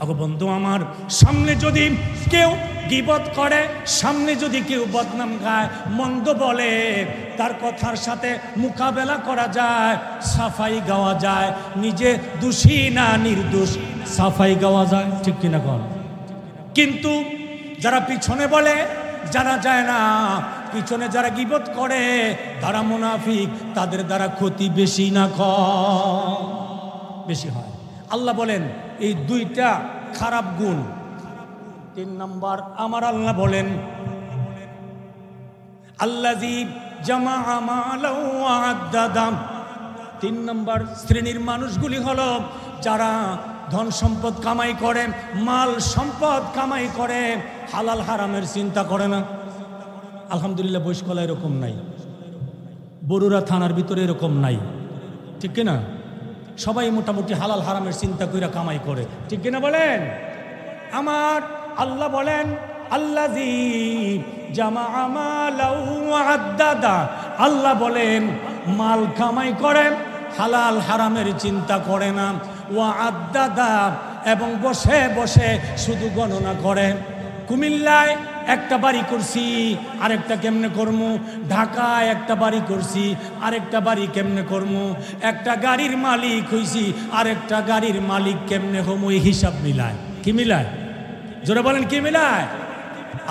আগো বন্ধু আমার, সামনে যদি কেউ গীবত করে, সামনে যদি কেউ বদনাম গায়, মন্দ বলে, তার কথার সাথে মোকাবেলা করা যায়, সাফাই গাওয়া যায়, নিজে দোষী না নির্দোষ সাফাই গাওয়া যায়, ঠিক কিনা কোন? কিন্তু যারা পিছনে বলে, জানা যায় না, পিছনে যারা গীবত করে তারা মুনাফিক, তাদের দ্বারা ক্ষতি বেশি না কম? বেশি হয়। আল্লাহ বলেন এই দুইটা খারাপ গুণ। 3 নম্বর আমার আল্লাহ বলেন আল্লাযী জামাআ মালাও ওয়া আদ্দাদা। 3 নম্বর শ্রেণীর মানুষগুলি হলো যারা ধন সম্পদ কামাই করে, মাল সম্পদ কামাই করে, হালাল হারামের চিন্তা করে না। আলহামদুলিল্লাহ বৈশকলা এরকম নাই, বরুড়া থানার ভিতরে এরকম নাই, ঠিক কিনা? সবাই মোটামুটি হালাল হারামের চিন্তা কইরা কামাই করে, ঠিক কিনা বলেন? আমার আল্লাহ বলেন আল্লাযী জামাআ মালাও ওয়া আদ্দাদা। আল্লাহ বলেন মাল কামাই করে, হালাল হারামের চিন্তা করে না, ওয়া আদ্দাদা এবং বসে বসে শুধু গণনা করে। কুমিল্লায় একটা বাড়ি করছি, আরেকটা কেমনে করমু, ঢাকায় একটা বাড়ি করছি, আরেকটা বাড়ি কেমনে করমু, একটা গাড়ির মালিক হইছি, আরেকটা গাড়ির মালিক কেমনে হমু, এই হিসাব মিলায়। কি মিলায়? জোরে বলেন কি মিলায়?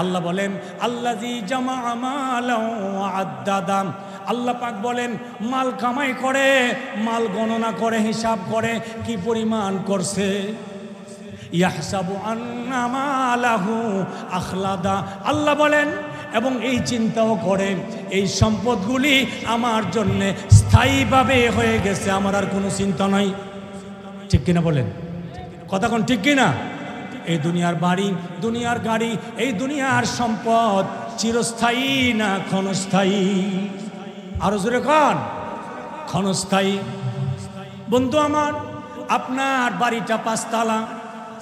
আল্লাহ বলেন আল্লাযী জামাআ মালাও ওয়া আদ্দাদা। আল্লাহ পাক বলেন মাল কামাই করে, মাল গণনা করে, হিসাব করে কি পরিমাণ করছে। ইয়াহসাবু আন্না মালাহু আখলাদা। আল্লাহ বলেন এবং এই চিন্তাও করে এই সম্পদগুলি আমার জন্যে স্থায়ীভাবে হয়ে গেছে, আমার আর কোনো চিন্তা নাই। ঠিক কিনা বলেন? কথা কোন ঠিক কিনা? এই দুনিয়ার বাড়ি, দুনিয়ার গাড়ি, এই দুনিয়ার সম্পদ চিরস্থায়ী না ক্ষণস্থায়ী? আরো জোরে কোন? ক্ষণস্থায়ী। বন্ধু আমার, আপনার বাড়িটা পাঁচতলা,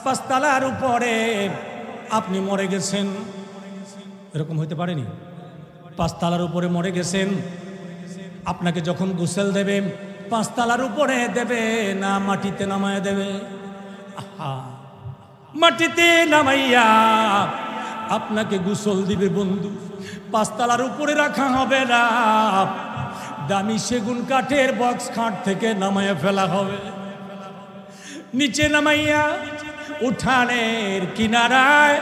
পাঁচতলার উপরে আপনি মরে গেছেন, এরকম হইতে পারেনি? পাঁচতলার উপরে মরে গেছেন, আপনাকে যখন গোসল দেবে পাঁচতলার উপরে দেবে না মাটিতে নামায় দেবে? মাটিতে নামাইয়া আপনাকে গোসল দিবে বন্ধু। পাঁচতলার উপরে রাখা হবে না, দামি সেগুন কাঠের বক্স খাট থেকে নামাইয়া ফেলা হবে। নিচে নামাইয়া উঠানের কিনারায়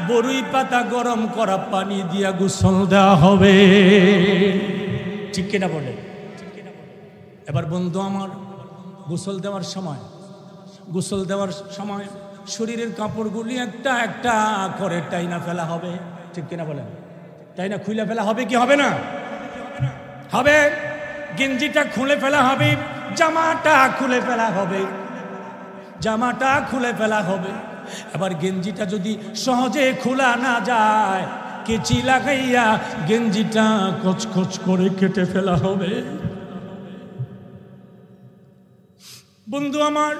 বরুই পাতা গরম করা পানি দিয়া গোসল দেওয়া হবে। ঠিক কিনা বলে? এবার বন্ধু আমার, গোসল দেওয়ার সময় শরীরের কাপড়গুলি একটা একটা করে টাইনা ফেলা হবে। ঠিক কিনা বলেন? টাইনা খুলে ফেলা হবে কি হবে না? হবে। গেঞ্জিটা খুলে ফেলা হবে, জামাটা খুলে ফেলা হবে, জামাটা খুলে ফেলা হবে। এবার গেঞ্জিটা যদি সহজে খোলা না যায়, কেচি লাগাইয়া গেঞ্জিটা কচকচ করে কেটে ফেলা হবে। বন্ধু আমার,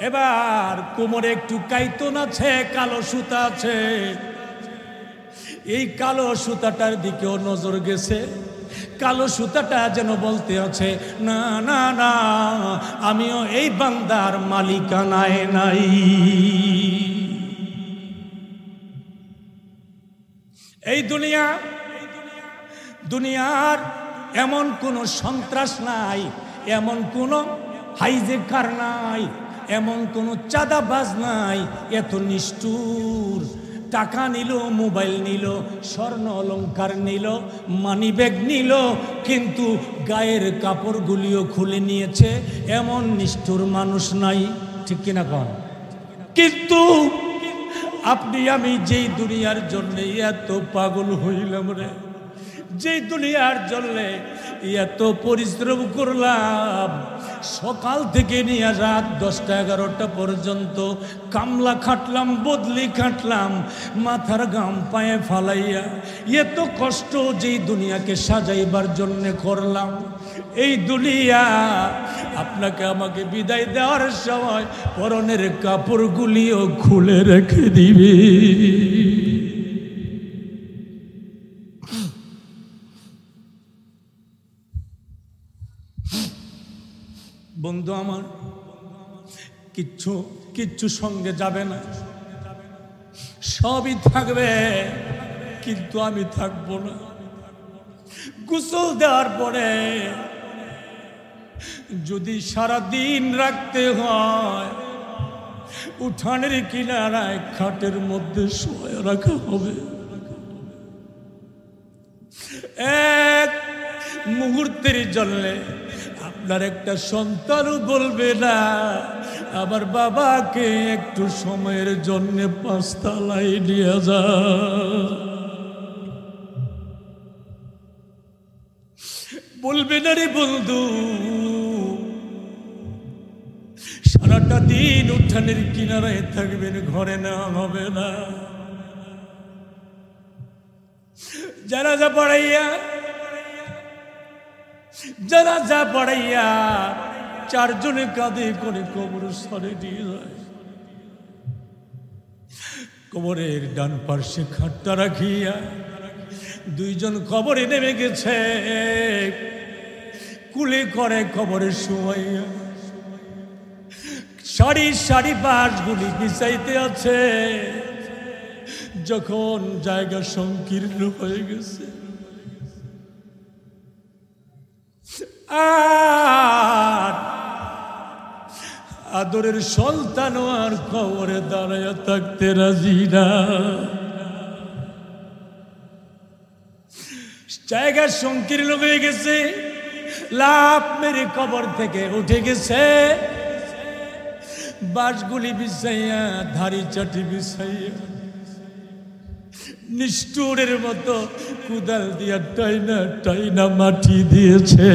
এবার কোমরে একটু কাইতন আছে, কালো সুতা আছে, এই কালো সুতাটার দিকেও নজর গেছে। কালো সুতাটা যেন বলতে আছে না না না, আমিও এই বান্দার মালিকানায় নাই। এই দুনিয়ার এমন কোন সন্ত্রাস নাই, এমন কোন হাইজেকার নাই, এমন কোন চাঁদাবাজ নাই এত নিষ্ঠুর। টাকা নিল, মোবাইল নিল, স্বর্ণ অলংকার নিল, মানি ব্যাগ নিল, কিন্তু গায়ের কাপড়গুলিও খুলে নিয়েছে, এমন নিষ্ঠুর মানুষ নাই। ঠিক কিনা কন? কিন্তু আপনি আমি যেই দুনিয়ার জন্য এত পাগল হইলাম রে, যেই দুনিয়ার জন্য এত পরিশ্রম করলাম, সকাল থেকে নিয়ে রাত 10টা-11টা পর্যন্ত কামলা খাটলাম, বদলি খাটলাম, মাথার গাম পায়ে ফালাইয়া এত কষ্ট যেই দুনিয়াকে সাজাইবার জন্য করলাম, এই দুনিয়া আপনাকে আমাকে বিদায় দেওয়ার সময় পরনের কাপড়গুলিও খুলে রেখে দিবি। বন্ধু আমার, কিচ্ছু সঙ্গে যাবে না, সবই থাকবে, কিন্তু আমি থাকবো না। গোসল দেওয়ার পরে যদি সারা দিন রাখতে হয়, উঠানের কিনারায় খাটের মধ্যে শোয়া রাখা হবে। এক মুহূর্তের জন্য আপনার একটা সন্তানও বলবে না আমার বাবাকে একটু সময়ের জন্য 5 তলায় নিয়ে যা। বলবে না রে বন্ধু। সারাটা দিন উঠানের কিনারায় থাকবেন, ঘরে নেওয়া হবে না। জানাজা পড়াইয়া 4 জনে কাঁধে করে কবরস্থানে নিয়ে যায়। কবরের ডান পার্শ্বে খাটটা রাখিয়া 2 জন কবরে নেমে গেছে, কুলে করে কবরে শোয়াইয়া সারি সারি বাঁশগুলি বিছাইতে আছে। যখন জায়গা সংকীর্ণ হয়ে গেছে, আর আদরের সন্তান আর কবরে দাঁড়াইয়া থাকতে রাজি না। জায়গা সংকীর্ণ হয়ে গেছে, লাফ মেরে কবর থেকে উঠে গেছে, বাঁশগুলি বিছাইয়া ধারি চাটি বিছাইয়া নিষ্ঠুরের মতো কুদাল দিয়া টাইনা টাইনা মাটি দিয়েছে।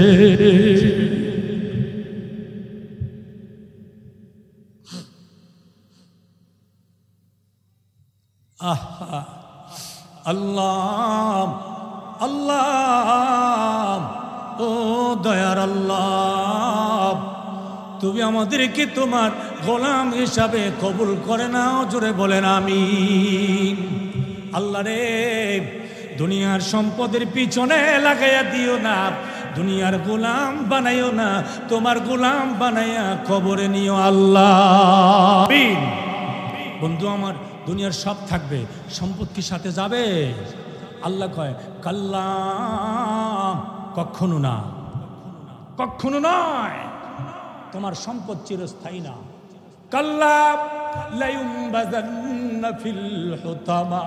আহা আল্লাহ আল্লাহ, ও দয়ার আল্লাহ, তুমি আমাদেরকে তোমার গোলাম হিসাবে কবুল করে নাও। জোরে বলেন আমিন। আল্লাহ রে, দুনিয়ার সম্পদের পিছনে লাগাইয়া দিও না, দুনিয়ার গোলাম বানাইও না, তোমার গোলাম বানাইয়া কবরে নিও আল্লাহ। বন্ধু আমার, দুনিয়ার সব থাকবে, সম্পদ কি সাথে যাবে? আল্লাহ কয় কাল্লা, কখনো না, কখনো নয়, তোমার সম্পদ চিরস্থায়ী না। কাল্লা লায়ুমবাযান্না ফিল হুতামা,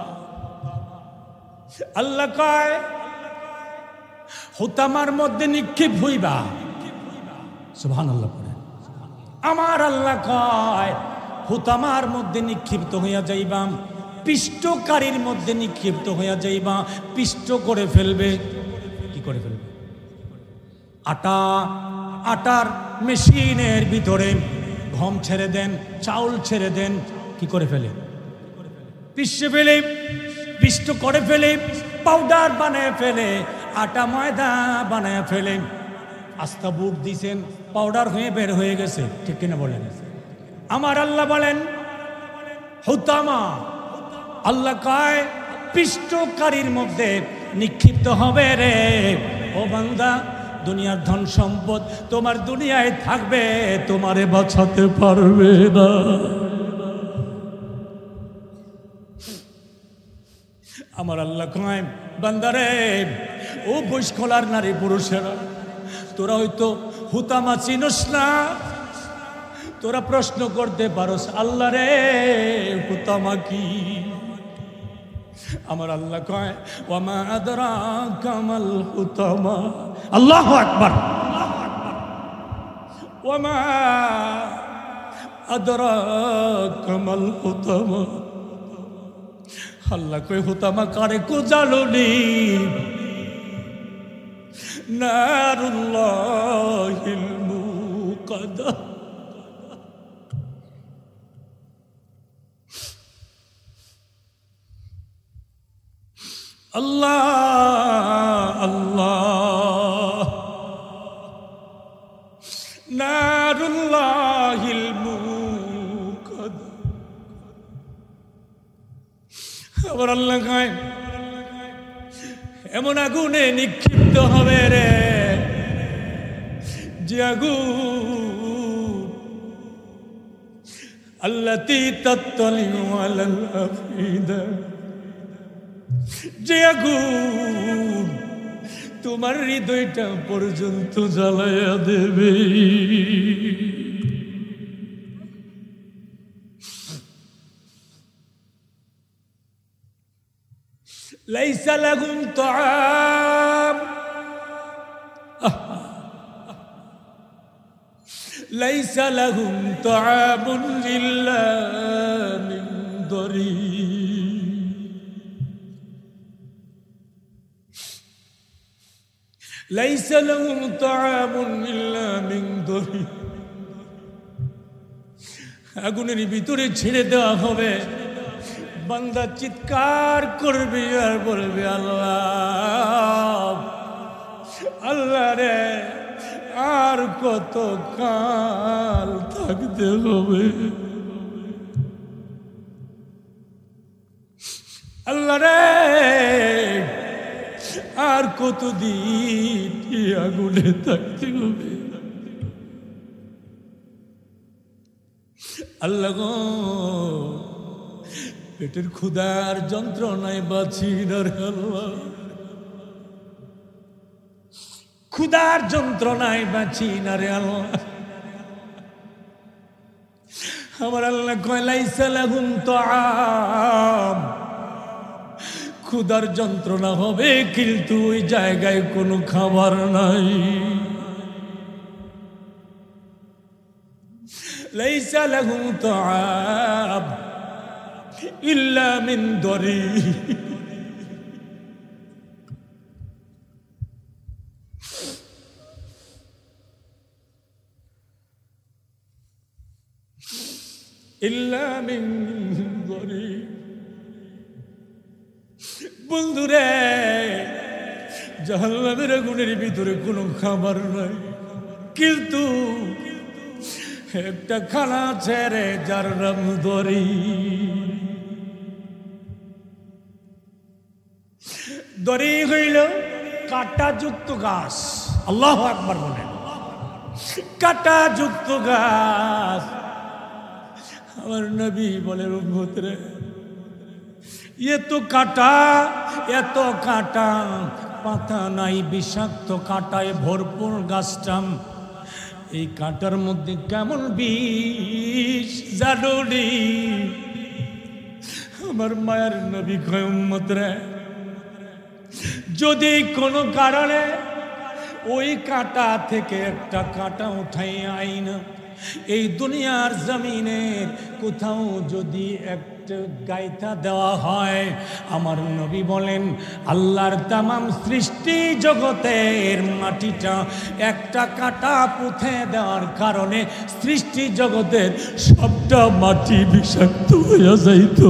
আল্লাহ কয় হুতামার মধ্যে নিক্ষেপ হইবা। সুবহানাল্লাহ পড়ে। আমার আল্লাহ কয় হুতামার মধ্যে নিক্ষিপ্ত হইয়া যাইবা, পিষ্টকারীর মধ্যে নিক্ষিপ্ত হইয়া যাইবা, পিষ্ট করে ফেলবে। কি করে ফেলবে? আটার মেশিনের ভিতরে গম ছেড়ে দেন, চাউল ছেড়ে দেন, কি করে ফেলে? পিষে ফেলে, পিষ্ট করে ফেলে, পাউডার বানায় ফেলে, আটা ময়দা বানায় ফেলে। আস্তা বুট দিছেন, পাউডার হয়ে বের হয়ে গেছে, ঠিক কিনা বলেন? আমার আল্লাহ বলেন হুতামা, আল্লাহ কয় পিষ্টকারীর মধ্যে নিক্ষিপ্ত হবে রে। ও বান্দা, দুনিয়ার ধন সম্পদ তোমার দুনিয়ায় থাকবে, তোমারে বাঁচাতে পারবে না। আমার আল্লাহ কয় বান্দারে, ও বৈশখলার নারী পুরুষেরা, তোরা হয়তো হুতামা চিনস না, তোরা প্রশ্ন করতে পারোস আল্লাহ রে হুতামা কি? আমার আল্লাহ কয় ওয়ামা আদরাকা মাল হুতামা। আল্লাহু আকবার। ওয়ামা আদরাকা মাল হুতামা। আল্লাহ কয় হুতামা কারে কো জানোনি? নারুল্লাহিল মুকাদ্দাস। আল্লাহ আল্লাহ, নারুল্লাহিল মুকাদ্দাস। আবার আল্লাহ কয় এমন আগুনে নিক্ষিপ্ত হবে রে, যে আগুন আল্লাতী তাত্তালিউ আলাল আফিদা, যে আগুন তোমার হৃদয়টা পর্যন্ত জ্বালায়া দেবে। লাইসা লাহুম তাআম, লাইসা লাহুম তাআমুন ইল্লা মিন দরি। লাইসা লাহুম তাআমুন ইল্লা মিন দরি। আগুনের ভিতরে ছেড়ে দেওয়া হবে, বান্দা চিৎকার করবে আর বলবে আল্লাহ আল্লাহ রে, আর কত কাল থাকতে হবে? আল্লাহ রে, আর কতদিন আগুনে থাকতে হবে? আল্লাহ গো, পেটের ক্ষুধার যন্ত্রণায় বাঁচি না রে আল্লাহ, ক্ষুধার যন্ত্রণায় বাঁচি না রে আল্লাহ। আমার আল্লাহ কয় লাইসা লাহুম তাআম, ক্ষুধার যন্ত্রণা হবে, কিন্তু ওই জায়গায় কোনো খাবার নাই। লাইসা লাহু তাআম ইল্লা মিন দরি, ইল্লা মিন দরি। বন্ধুরে, জাহান্নামের আগুনের ভিতরে কোনো খাবার নাই, কিন্তু একটা খানা ছেড়ে যার নাম দরি। দরি হইল কাঁটাযুক্ত গাছ। আল্লাহু আকবার বলেন। কাঁটাযুক্ত গাছ। আমার নবী বলে, উম্মতরে, এত কাঁটা, এত কাঁটা, পাতা নাই, বিষাক্ত কাঁটায় ভরপুর গাছটা। এই কাঁটার মধ্যে কেমন বিষ জানুনি। আমার মায়ের নবী কয়, উম্মতরে, যদি কোনো কারণে ওই কাঁটা থেকে একটা কাঁটা উঠাই আইন, এই দুনিয়ার জমিনের কোথাও যদি একটা গাইথা দেওয়া হয়, আমার নবী বলেন আল্লাহর তামাম সৃষ্টি জগতের মাটিটা একটা কাঁটা পুঁতে দেওয়ার কারণে সৃষ্টি জগতের সবটা মাটি বিষাক্ত হয়ে যাইত।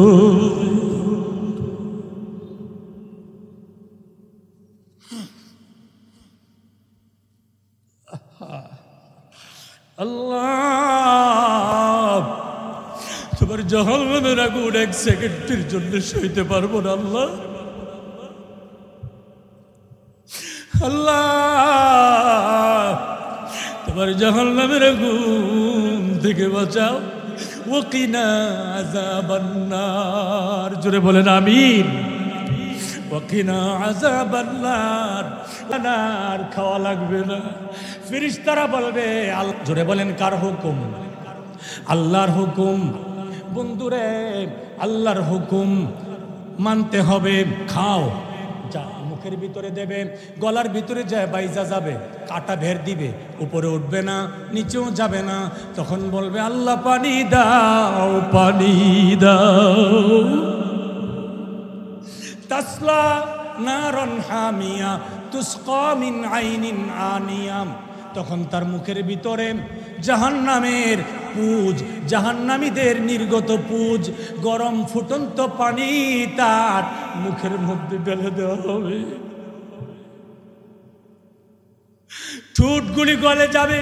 আল্লাহ, তোমার জাহান্নামের আগুন এক সেকেন্ডের জন্য সইতে পারবো না। আল্লাহ, আল্লাহ, তোমার জাহান্নামের আগুন থেকে বাঁচাও। ওয়াকিনা আযাবান নার, জোরে বলেন আমিন। ওয়াকিনা আযাবান নার, নার খাওয়া লাগবে না। ফেরেশতারা বলবে, জোরে বলেন কার হুকুম? আল্লাহর হুকুম। বন্ধুরে, আল্লাহর হুকুম মানতে হবে। খাও, যা মুখের ভিতরে দেবে, গলার ভিতরে যায় বাইজা যাবে, কাটা ভের দিবে, উপরে উঠবে না, নিচেও যাবে না। তখন বলবে, আল্লাহ পানি দাও, পানি দাও। তাসলা নারন হামিয়া তুসকা মিন আইনিন আনিয়াম। তখন তার মুখের ভিতরে জাহান্নামের পুজ, জাহান্নামীদের নির্গত পুজ, গরম ফুটন্ত পানি তার মুখের মধ্যে ঢেলে দেওয়া হবে। ঠোঁটগুলি গলে যাবে,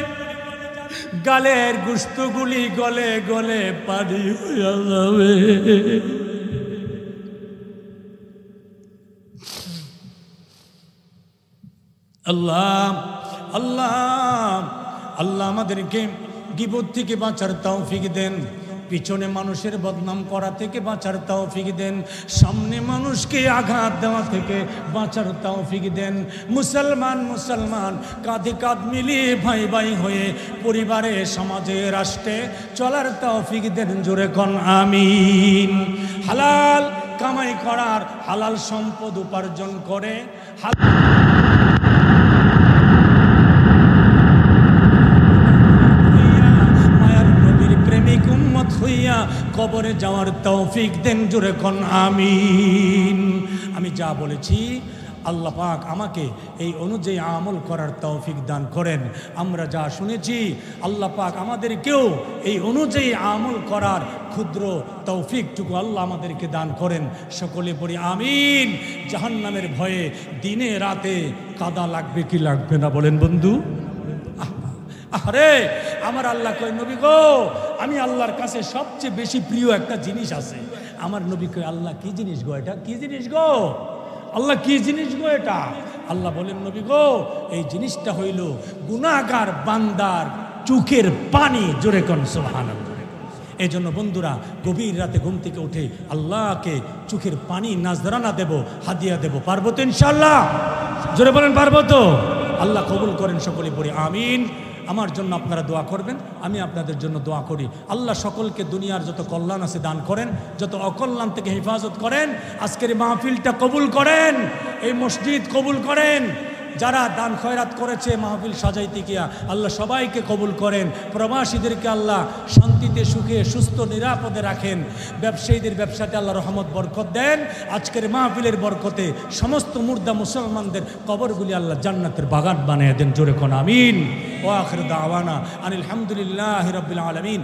গালের গোশতগুলি গলে গলে পানি হয়ে যাবে। আল্লাহ, আল্লাহ, আল্লাহ আমাদেরকে গীবত থেকে বাঁচার তৌফিক দেন, পিছনে মানুষের বদনাম করা থেকে বাঁচার তৌফিক দেন, সামনে মানুষকে আঘাত দেওয়া থেকে বাঁচার তৌফিক দেন। মুসলমান মুসলমান কাঁধে কাঁধ মিলিয়ে ভাই ভাই হয়ে পরিবারে, সমাজে, রাষ্ট্রে চলার তৌফিক দেন। জোরে কোন আমিন। হালাল কামাই করার, হালাল সম্পদ উপার্জন করে হইয়া কবরে যাওয়ার তৌফিক দেন। জোরে কোন আমিন। আমি যা বলেছি আল্লাহ পাক আমাকে এই অনুযায়ী আমল করার তৌফিক দান করেন। আমরা যা শুনেছি আল্লাহ পাক আমাদেরকেও এই অনুযায়ী আমল করার ক্ষুদ্র তৌফিকটুকু আল্লাহ আমাদেরকে দান করেন। সকলে পড়ি আমিন। জাহান্নামের ভয়ে দিনে রাতে কাদা লাগবে কি লাগবে না বলেন বন্ধু? আরে আমার আল্লাহ কয়, নবী গো, আমি আল্লাহর কাছে সবচেয়ে বেশি প্রিয় একটা জিনিস আছে। আমার নবী কয়, আল্লাহ কি জিনিস গো এটা? কি জিনিস গো? আল্লাহ কি জিনিস গো এটা? আল্লাহ বলেন, নবী গো, এই জিনিসটা হইল গুনাহগার বান্দার চোখের পানি। জোরে কোন সুবহানাল্লাহ। এই জন্য বন্ধুরা, গভীর রাতে ঘুম থেকে উঠে আল্লাহকে চোখের পানি নাজরানা দেব, হাদিয়া দেব। পারবো তো ইনশাআল্লাহ? জোরে বলেন পারবো তো? আল্লাহ কবুল করেন। সকলে পড়ি আমিন। আমার জন্য আপনারা দোয়া করবেন, আমি আপনাদের জন্য দোয়া করি। আল্লাহ সকলকে দুনিয়ার যত কল্যাণ আছে দান করেন, যত অকল্যাণ থেকে হেফাজত করেন। আজকের এই মাহফিলটা কবুল করেন, এই মসজিদ কবুল করেন। যারা দান খয়রাত করেছে মাহফিল সাজাইতে গিয়া, আল্লাহ সবাইকে কবুল করেন। প্রবাসীদেরকে আল্লাহ শান্তিতে সুখে সুস্থ নিরাপদে রাখেন। ব্যবসায়ীদের ব্যবসাতে আল্লাহ রহমত বরকত দেন। আজকের মাহফিলের বরকতে সমস্ত মুর্দা মুসলমানদের কবরগুলি আল্লাহ জান্নাতের বাগান বানিয়ে দেন। জোরে কোন আমিন। ওয়া আখির দাওয়ানা আনিল হামদুলিল্লাহি রাব্বিল আলামিন।